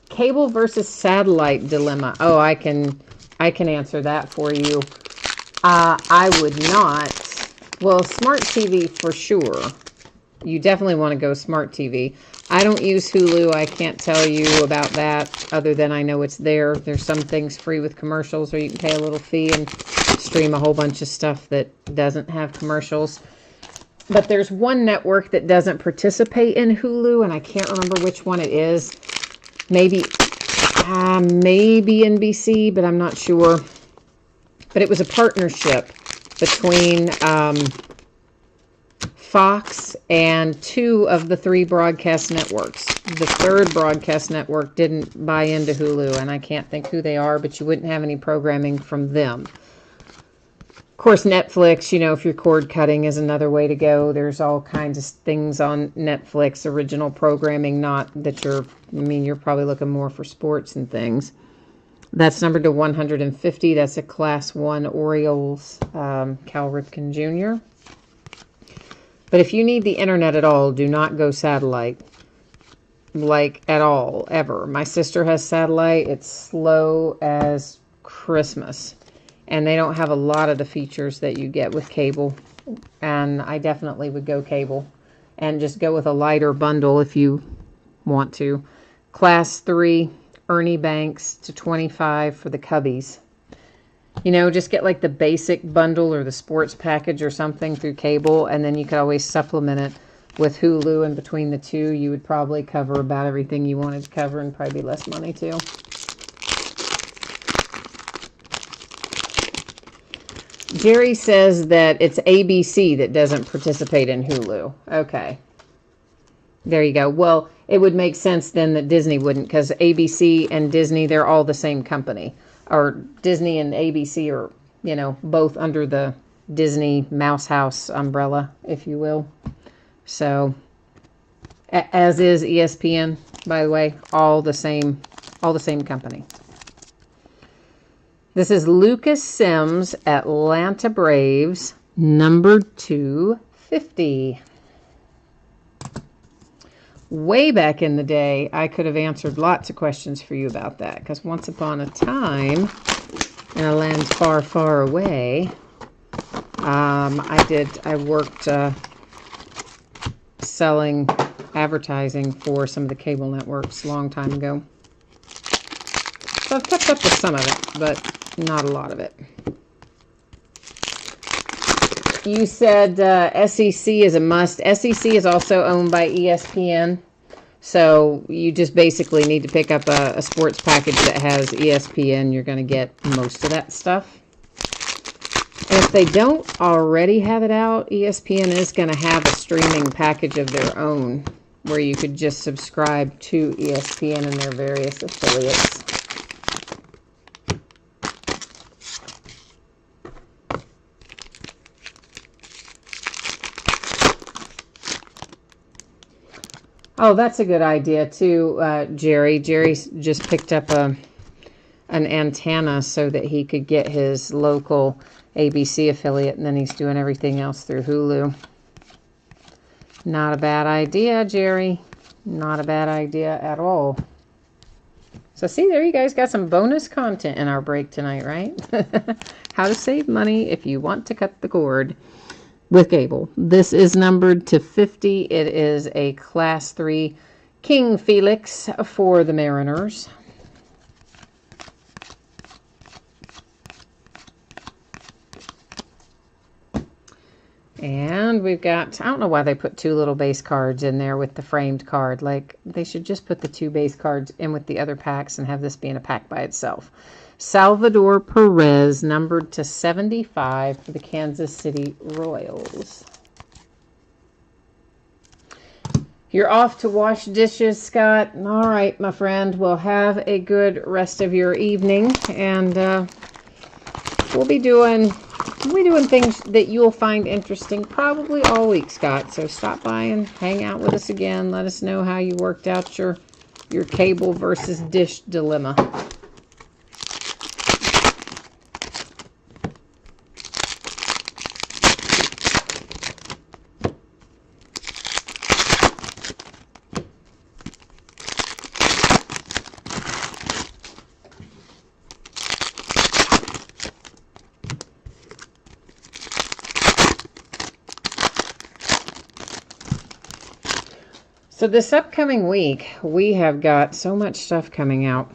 cable versus satellite dilemma. Oh, I can answer that for you. I would not. Well, smart TV for sure. You definitely want to go smart TV. I don't use Hulu. I can't tell you about that other than I know it's there. There's some things free with commercials, or you can pay a little fee and stream a whole bunch of stuff that doesn't have commercials. But there's one network that doesn't participate in Hulu, and I can't remember which one it is. Maybe NBC, but I'm not sure. But it was a partnership between Fox and 2 of the 3 broadcast networks. The 3rd broadcast network didn't buy into Hulu, and I can't think who they are, but you wouldn't have any programming from them. Of course, Netflix, if you're cord cutting, is another way to go. There's all kinds of things on Netflix, original programming, not that you're probably looking more for sports and things. That's numbered to 150. That's a Class 1 Orioles, Cal Ripken Jr. But if you need the internet at all, do not go satellite. Like, at all, ever. My sister has satellite. It's slow as Christmas. And they don't have a lot of the features that you get with cable. And I definitely would go cable. And just go with a lighter bundle if you want to. Class 3, Ernie Banks to 25 for the Cubbies. Just get like the basic bundle or the sports package or something through cable, and then you could always supplement it with Hulu, and between the 2, you would probably cover about everything you wanted to cover and probably be less money too. Jerry says that it's ABC that doesn't participate in Hulu. Okay. There you go. Well, it would make sense then that Disney wouldn't, because ABC and Disney, they're all the same company. Or Disney and ABC are, both under the Disney Mouse House umbrella, if you will. So, as is ESPN, by the way, all the same company. This is Lucas Sims, Atlanta Braves, number 250. way back in the day, I could have answered lots of questions for you about that. Because once upon a time, in a land far, far away, I worked selling advertising for some of the cable networks a long time ago. So I've kept up with some of it, but not a lot of it. You said SEC is a must. SEC is also owned by ESPN. So you just basically need to pick up a sports package that has ESPN. You're going to get most of that stuff. And if they don't already have it out, ESPN is going to have a streaming package of their own where you could just subscribe to ESPN and their various affiliates. Oh, that's a good idea too, Jerry. Jerry's just picked up an antenna so that he could get his local ABC affiliate, and then he's doing everything else through Hulu. Not a bad idea, Jerry. Not a bad idea at all. So see, there you guys got some bonus content in our break tonight, right? How to save money if you want to cut the cord with cable. This is numbered to 50. It is a Class 3 King Felix for the Mariners. And we've got, I don't know why they put 2 little base cards in there with the framed card. Like, they should just put the 2 base cards in with the other packs and have this being a pack by itself. Salvador Perez, numbered to 75 for the Kansas City Royals. You're off to wash dishes, Scott. All right, my friend. Well, have a good rest of your evening. And we'll be doing things that you'll find interesting probably all week, Scott. So stop by and hang out with us again. Let us know how you worked out your cable versus dish dilemma. So this upcoming week, we have got so much stuff coming out.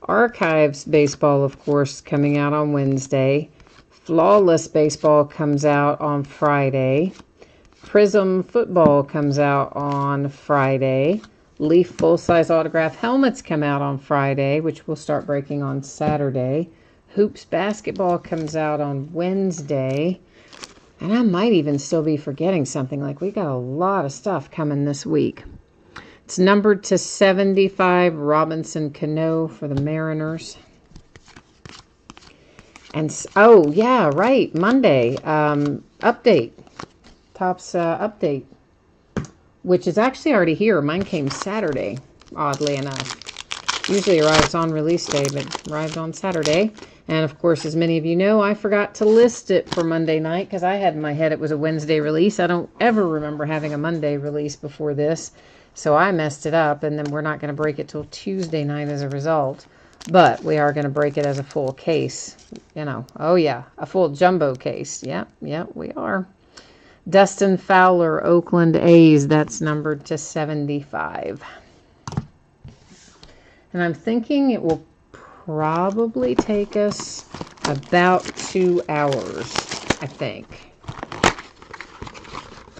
Archives Baseball, of course, coming out on Wednesday. Flawless Baseball comes out on Friday. Prism Football comes out on Friday. Leaf full-size autograph helmets come out on Friday, which we'll start breaking on Saturday. Hoops Basketball comes out on Wednesday. And I might even still be forgetting something. Like, we got a lot of stuff coming this week. It's numbered to 75, Robinson Cano for the Mariners. And, oh, yeah, right, Monday, update. Topps update, which is actually already here. Mine came Saturday, oddly enough. Usually arrives on release day, but arrived on Saturday. And, of course, as many of you know, I forgot to list it for Monday night because I had in my head it was a Wednesday release. I don't ever remember having a Monday release before this. So I messed it up, and then we're not going to break it till Tuesday night as a result. But we are going to break it as a full case. You know, oh, yeah, a full jumbo case. Yep, we are. Dustin Fowler, Oakland A's. That's numbered to 75. And I'm thinking it will probably take us about 2 hours, I think.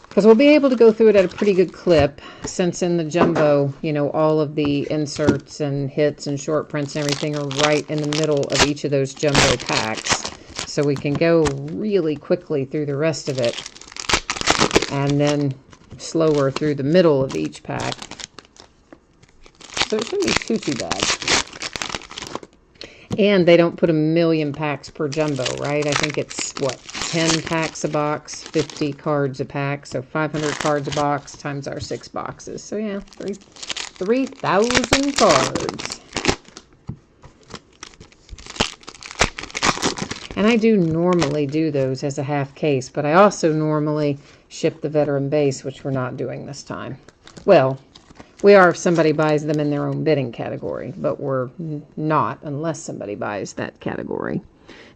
Because we'll be able to go through it at a pretty good clip, since in the jumbo, you know, all of the inserts and hits and short prints and everything are right in the middle of each of those jumbo packs. So we can go really quickly through the rest of it, and then slower through the middle of each pack. So it shouldn't be too bad. And they don't put 1,000,000 packs per jumbo, right? I think it's, what, 10 packs a box, 50 cards a pack. So 500 cards a box times our 6 boxes. So, yeah, 3,000 cards. And I do normally do those as a half case, but I also normally ship the veteran base, which we're not doing this time. Well, We are if somebody buys them in their own bidding category, but we're not unless somebody buys that category.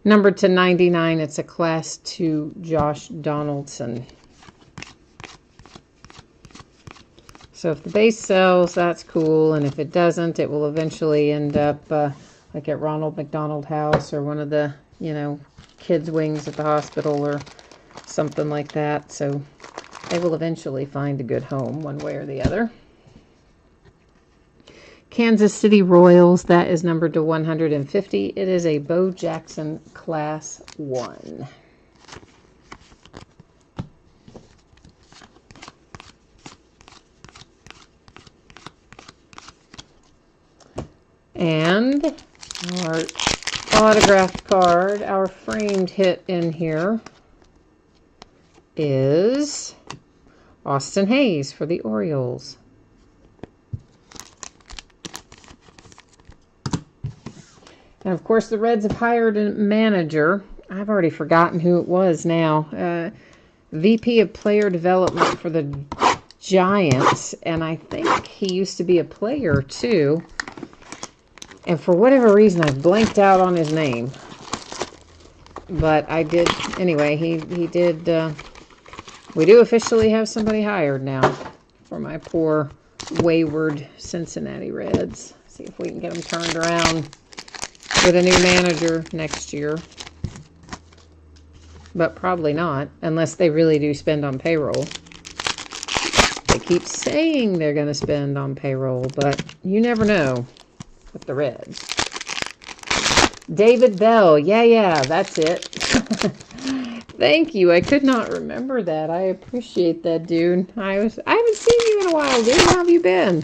Numbered to 99, it's a Class 2 Josh Donaldson. So if the base sells, that's cool, and if it doesn't, it will eventually end up like at Ronald McDonald House or one of the, you know, kids' wings at the hospital or something like that. So they will eventually find a good home one way or the other. Kansas City Royals, that is numbered to 150. It is a Bo Jackson Class 1. And our autographed card, our framed hit in here is Austin Hayes for the Orioles. And of course the Reds have hired a manager. I've already forgotten who it was now. VP of Player Development for the Giants. And I think he used to be a player too. And for whatever reason, I blanked out on his name. But I did, anyway, he did, we do officially have somebody hired now for my poor, wayward Cincinnati Reds. See if we can get them turned around with a new manager next year. But probably not, unless they really do spend on payroll. They keep saying they're going to spend on payroll, but you never know. With the Reds. David Bell. Yeah, that's it. Thank you. I could not remember that. I appreciate that, dude. I haven't seen you in a while, dude. How have you been?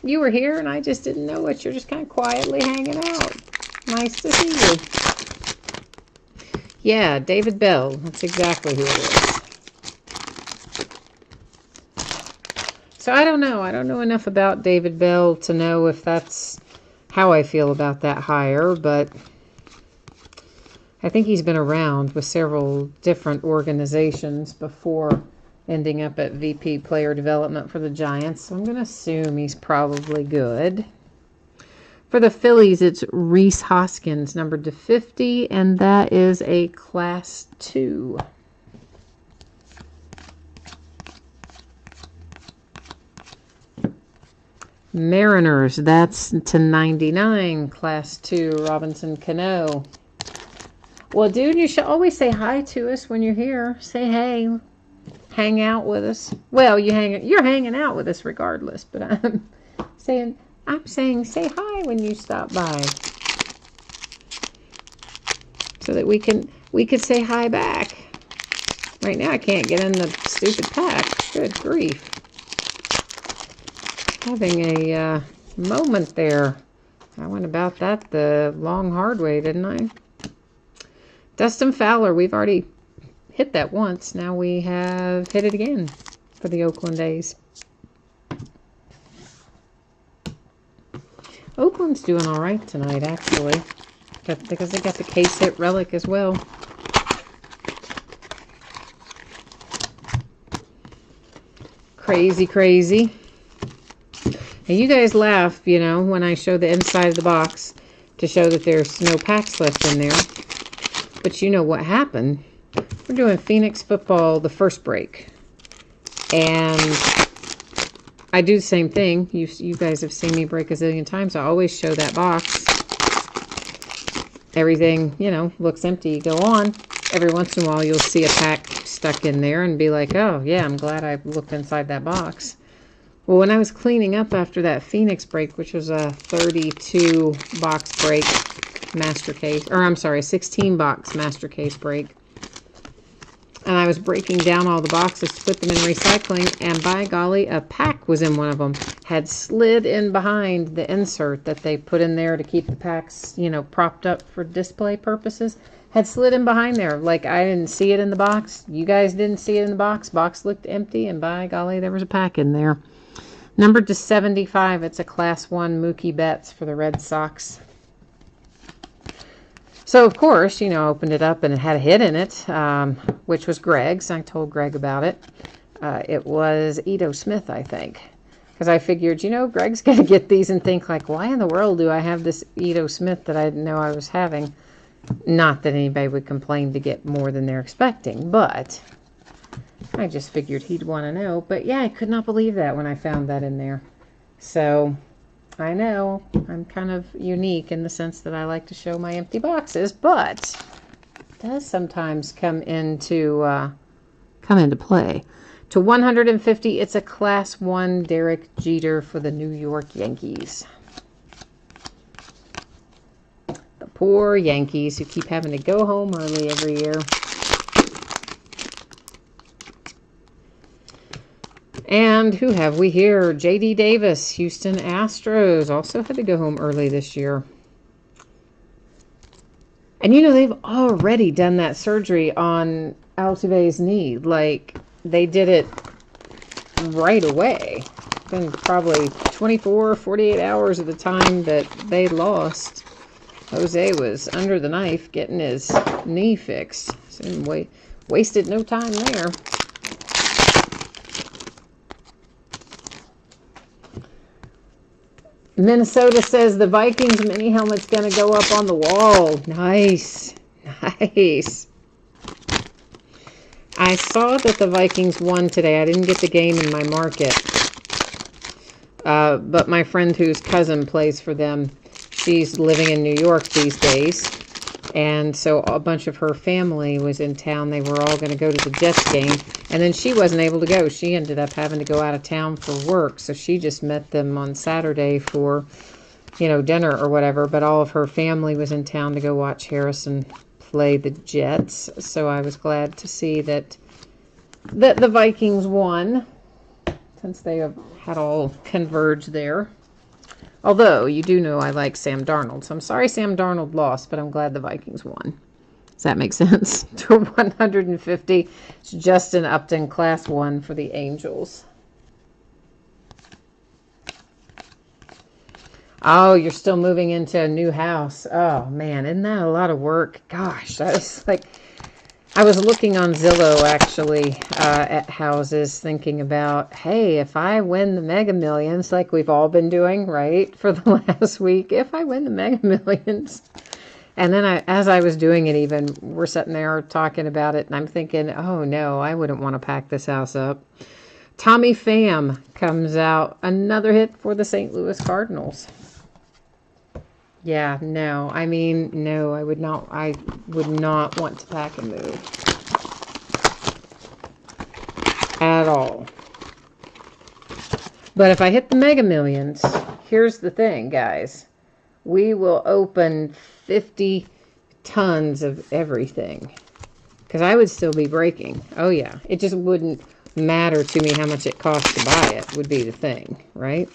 You were here and I just didn't know it. You're just kind of quietly hanging out. Nice to see you. Yeah, David Bell. That's exactly who it is. So I don't know. I don't know enough about David Bell to know if that's how I feel about that hire, but I think he's been around with several different organizations before ending up at VP Player Development for the Giants. So I'm going to assume he's probably good. For the Phillies, it's Rhys Hoskins, numbered to 50, and that is a Class 2. Mariners, that's to 99, Class 2, Robinson Cano. Well, dude, you should always say hi to us when you're here. Say hey. Hang out with us. Well, you're hanging out with us regardless, but I'm saying say hi when you stop by. So that we could say hi back. Right now I can't get in the stupid pack. Good grief. Having a moment there. I went about that the long hard way, didn't I? Dustin Fowler, we've already hit that once. Now we have hit it again for the Oakland A's. Oakland's doing all right tonight, actually, because they got the case hit relic as well. Crazy, crazy. And you guys laugh, you know, when I show the inside of the box to show that there's no packs left in there. But you know what happened? We're doing Phoenix football, the first break. And I do the same thing. You guys have seen me break a zillion times. I always show that box. Everything, you know, looks empty. You go on. Every once in a while, you'll see a pack stuck in there and be like, oh, yeah, I'm glad I looked inside that box. Well, when I was cleaning up after that Phoenix break, which was a 32 box break master case, or I'm sorry, 16 box master case break, and I was breaking down all the boxes to put them in recycling, and by golly, a pack was in one of them. Had slid in behind the insert that they put in there to keep the packs, you know, propped up for display purposes. Had slid in behind there. Like, I didn't see it in the box. You guys didn't see it in the box. Box looked empty, and by golly, there was a pack in there. Numbered to 75, it's a Class 1 Mookie Betts for the Red Sox. So, of course, you know, I opened it up and it had a hit in it, which was Greg's. I told Greg about it. It was Ito Smith, I think. Because I figured, you know, Greg's going to get these and think, like, why in the world do I have this Ito Smith that I didn't know I was having? Not that anybody would complain to get more than they're expecting, but I just figured he'd want to know. But yeah, I could not believe that when I found that in there. So I know I'm kind of unique in the sense that I like to show my empty boxes, but it does sometimes come into play. To 150, it's a Class 1 Derek Jeter for the New York Yankees. The poor Yankees who keep having to go home early every year. And who have we here? J.D. Davis, Houston Astros, also had to go home early this year. And you know, they've already done that surgery on Altuve's knee. Like, they did it right away. Been probably 24, 48 hours at the time that they lost. Jose was under the knife getting his knee fixed. So wasted no time there. Minnesota says the Vikings mini helmet's going to go up on the wall. Nice. Nice. I saw that the Vikings won today. I didn't get the game in my market. But my friend whose cousin plays for them, she's living in New York these days. And so a bunch of her family was in town. They were all going to go to the Jets game. And then she wasn't able to go. She ended up having to go out of town for work. So she just met them on Saturday for, you know, dinner or whatever. But all of her family was in town to go watch Harrison play the Jets. So I was glad to see that the Vikings won, since they have had all converged there. Although, you do know I like Sam Darnold. So I'm sorry Sam Darnold lost, but I'm glad the Vikings won. Does that make sense? To 150, it's Justin Upton, Class 1 for the Angels. Oh, you're still moving into a new house. Oh, man, isn't that a lot of work? Gosh, that is like... I was looking on Zillow, actually, at houses, thinking about, hey, if I win the Mega Millions, like we've all been doing, right, for the last week, if I win the Mega Millions. And then as I was doing it even, we're sitting there talking about it, and I'm thinking, oh, no, I wouldn't want to pack this house up. Tommy Pham comes out, another hit for the St. Louis Cardinals. Yeah, no. I mean, no, I would not want to pack and move. At all. But if I hit the Mega Millions, here's the thing, guys. We will open 50 tons of everything. Because I would still be breaking. Oh, yeah. It just wouldn't matter to me how much it costs to buy it, would be the thing, right?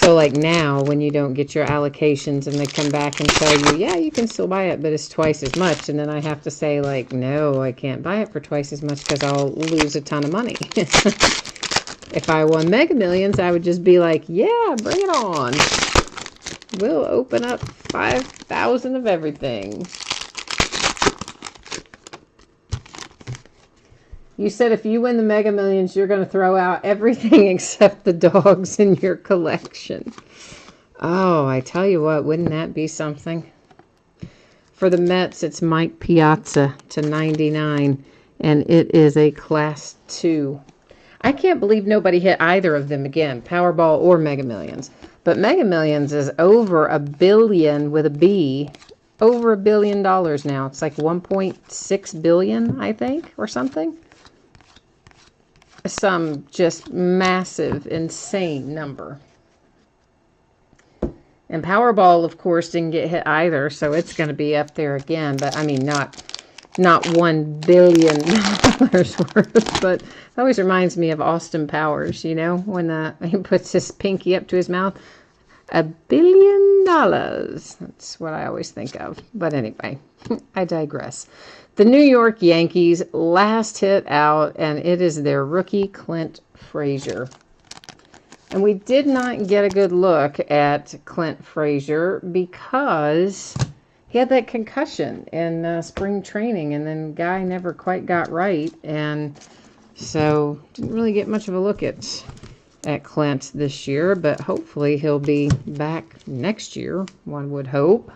So like now, when you don't get your allocations and they come back and tell you, yeah, you can still buy it, but it's twice as much. And then I have to say, like, no, I can't buy it for twice as much because I'll lose a ton of money. If I won Mega Millions, I would just be like, yeah, bring it on. We'll open up 5,000 of everything. You said if you win the Mega Millions, you're going to throw out everything except the dogs in your collection. Oh, I tell you what, wouldn't that be something? For the Mets, it's Mike Piazza to 99, and it is a Class 2. I can't believe nobody hit either of them again, Powerball or Mega Millions. But Mega Millions is over $1 billion with a B. Over $1 billion now. It's like 1.6 billion, I think, or something. Some just massive, insane number. And Powerball, of course, didn't get hit either, so it's going to be up there again. But, I mean, not $1 billion worth. But it always reminds me of Austin Powers, you know, when he puts his pinky up to his mouth. $1 billion. That's what I always think of. But anyway, I digress. The New York Yankees, last hit out, and it is their rookie, Clint Frazier. And we did not get a good look at Clint Frazier because he had that concussion in spring training, and then guy never quite got right, and so didn't really get much of a look at Clint this year, but hopefully he'll be back next year, one would hope.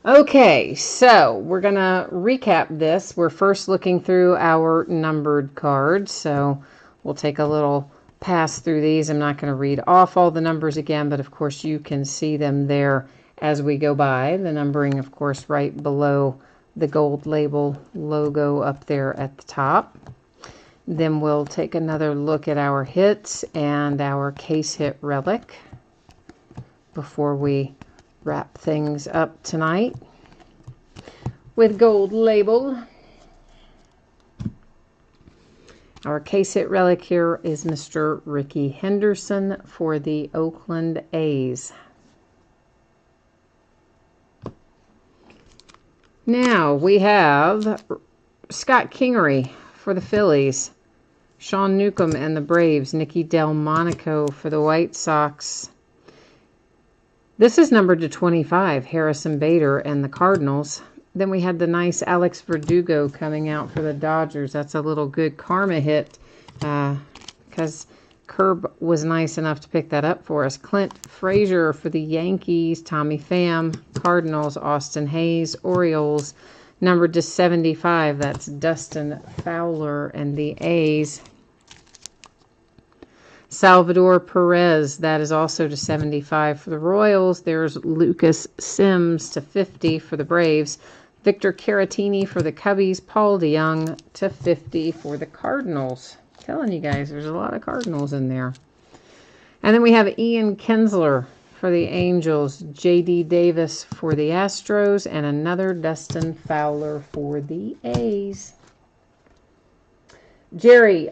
Okay, so we're going to recap this. We're first looking through our numbered cards, so we'll take a little pass through these. I'm not going to read off all the numbers again, but of course you can see them there as we go by. The numbering, of course, right below the gold label logo up there at the top. Then we'll take another look at our hits and our case hit relic before we wrap things up tonight with gold label. Our case hit relic here is Mr. Ricky Henderson for the Oakland A's. Now we have Scott Kingery for the Phillies, Sean Newcomb and the Braves, Nicky Delmonico for the White Sox. This is numbered to 25, Harrison Bader and the Cardinals. Then we had the nice Alex Verdugo coming out for the Dodgers. That's a little good karma hit because Curb was nice enough to pick that up for us. Clint Frazier for the Yankees, Tommy Pham, Cardinals, Austin Hayes, Orioles, numbered to 75. That's Dustin Fowler and the A's. Salvador Perez, that is also to 75 for the Royals. There's Lucas Sims to 50 for the Braves. Victor Caratini for the Cubbies. Paul DeYoung to 50 for the Cardinals. I'm telling you guys, there's a lot of Cardinals in there. And then we have Ian Kinsler for the Angels. J.D. Davis for the Astros. And another Dustin Fowler for the A's. Jerry,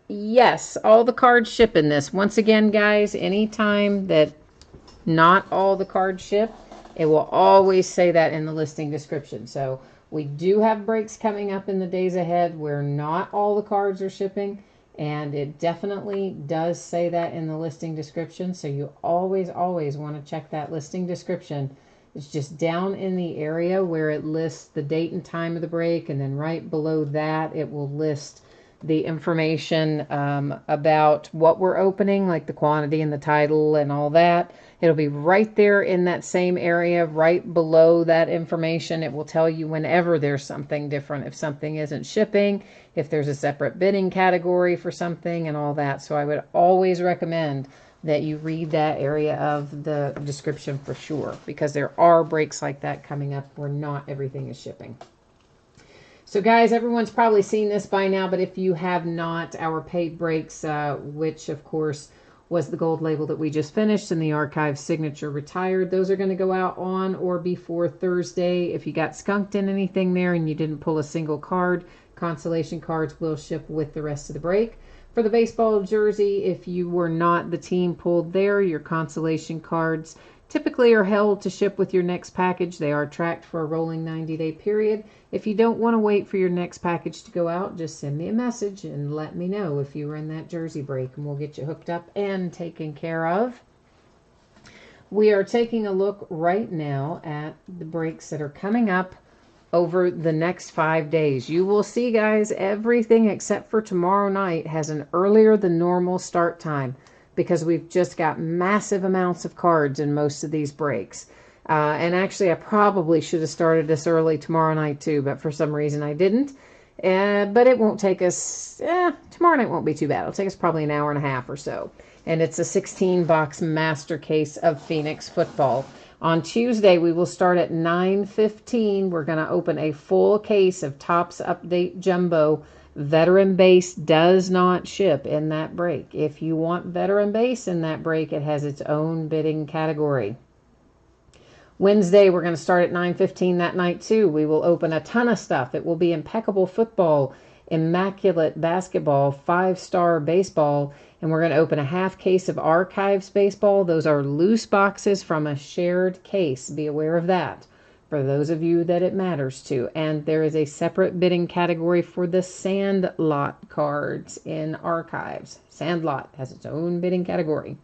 yes, all the cards ship in this. Once again, guys, anytime that not all the cards ship, it will always say that in the listing description. So we do have breaks coming up in the days ahead where not all the cards are shipping, and it definitely does say that in the listing description. So you always want to check that listing description. It's just down in the area where it lists the date and time of the break, and then right below that it will list the information about what we're opening, like the quantity and the title and all that. It'll be right there in that same area, right below that information. It will tell you whenever there's something different, if something isn't shipping, if there's a separate bidding category for something and all that. So I would always recommend that you read that area of the description for sure, because there are breaks like that coming up where not everything is shipping. So guys, everyone's probably seen this by now, but if you have not, our paid breaks, which of course was the gold label that we just finished and the archive signature retired, those are going to go out on or before Thursday. If you got skunked in anything there and you didn't pull a single card, consolation cards will ship with the rest of the break. For the baseball jersey, if you were not the team pulled there, your consolation cards typically are held to ship with your next package. They are tracked for a rolling 90-day period. If you don't want to wait for your next package to go out, just send me a message and let me know if you were in that jersey break, and we'll get you hooked up and taken care of. We are taking a look right now at the breaks that are coming up over the next 5 days. You will see, guys, everything except for tomorrow night has an earlier than normal start time, because we've just got massive amounts of cards in most of these breaks. And actually, I probably should have started this early tomorrow night too, but for some reason I didn't. But it won't take us, tomorrow night won't be too bad. It'll take us probably an hour and a half or so. And it's a 16-box master case of Phoenix football. On Tuesday, we will start at 9:15. We're going to open a full case of Topps Update Jumbo. Veteran base does not ship in that break. If you want veteran base in that break, it has its own bidding category. Wednesday, we're going to start at 9:15 that night too. We will open a ton of stuff. It will be impeccable football, immaculate basketball, 5-star baseball, and we're going to open a half case of archives baseball. Those are loose boxes from a shared case. Be aware of that for those of you that it matters to. And there is a separate bidding category for the Sandlot cards in archives. Sandlot has its own bidding category.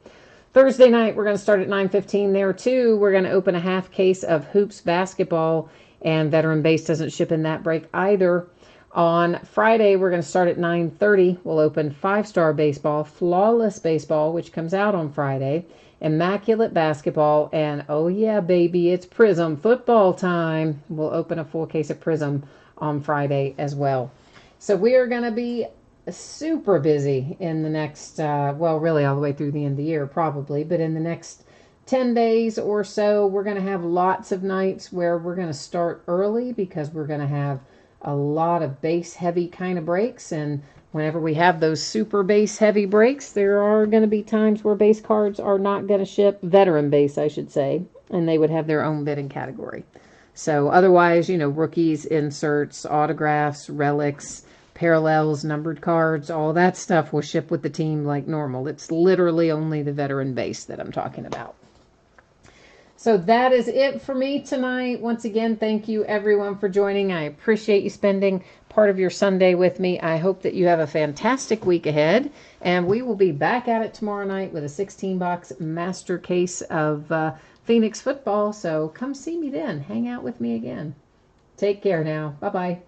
Thursday night, we're going to start at 9:15 there, too. We're going to open a half case of Hoops basketball, and Veteran Base doesn't ship in that break either. On Friday, we're going to start at 9:30. We'll open 5-star baseball, Flawless baseball, which comes out on Friday, Immaculate basketball, and oh yeah, baby, it's Prism football time. We'll open a full case of Prism on Friday as well. So we are going to be super busy in the next, well, really all the way through the end of the year probably, but in the next 10 days or so, we're going to have lots of nights where we're going to start early because we're going to have a lot of base heavy kind of breaks. And whenever we have those super base heavy breaks, there are going to be times where base cards are not going to ship, veteran base, I should say, and they would have their own bidding category. So otherwise, you know, rookies, inserts, autographs, relics, parallels, numbered cards, all that stuff will ship with the team like normal. It's literally only the veteran base that I'm talking about. So that is it for me tonight. Once again, thank you everyone for joining. I appreciate you spending part of your Sunday with me. I hope that you have a fantastic week ahead, and we will be back at it tomorrow night with a 16-box master case of Phoenix football. So come see me then. Hang out with me again. Take care now. Bye-bye.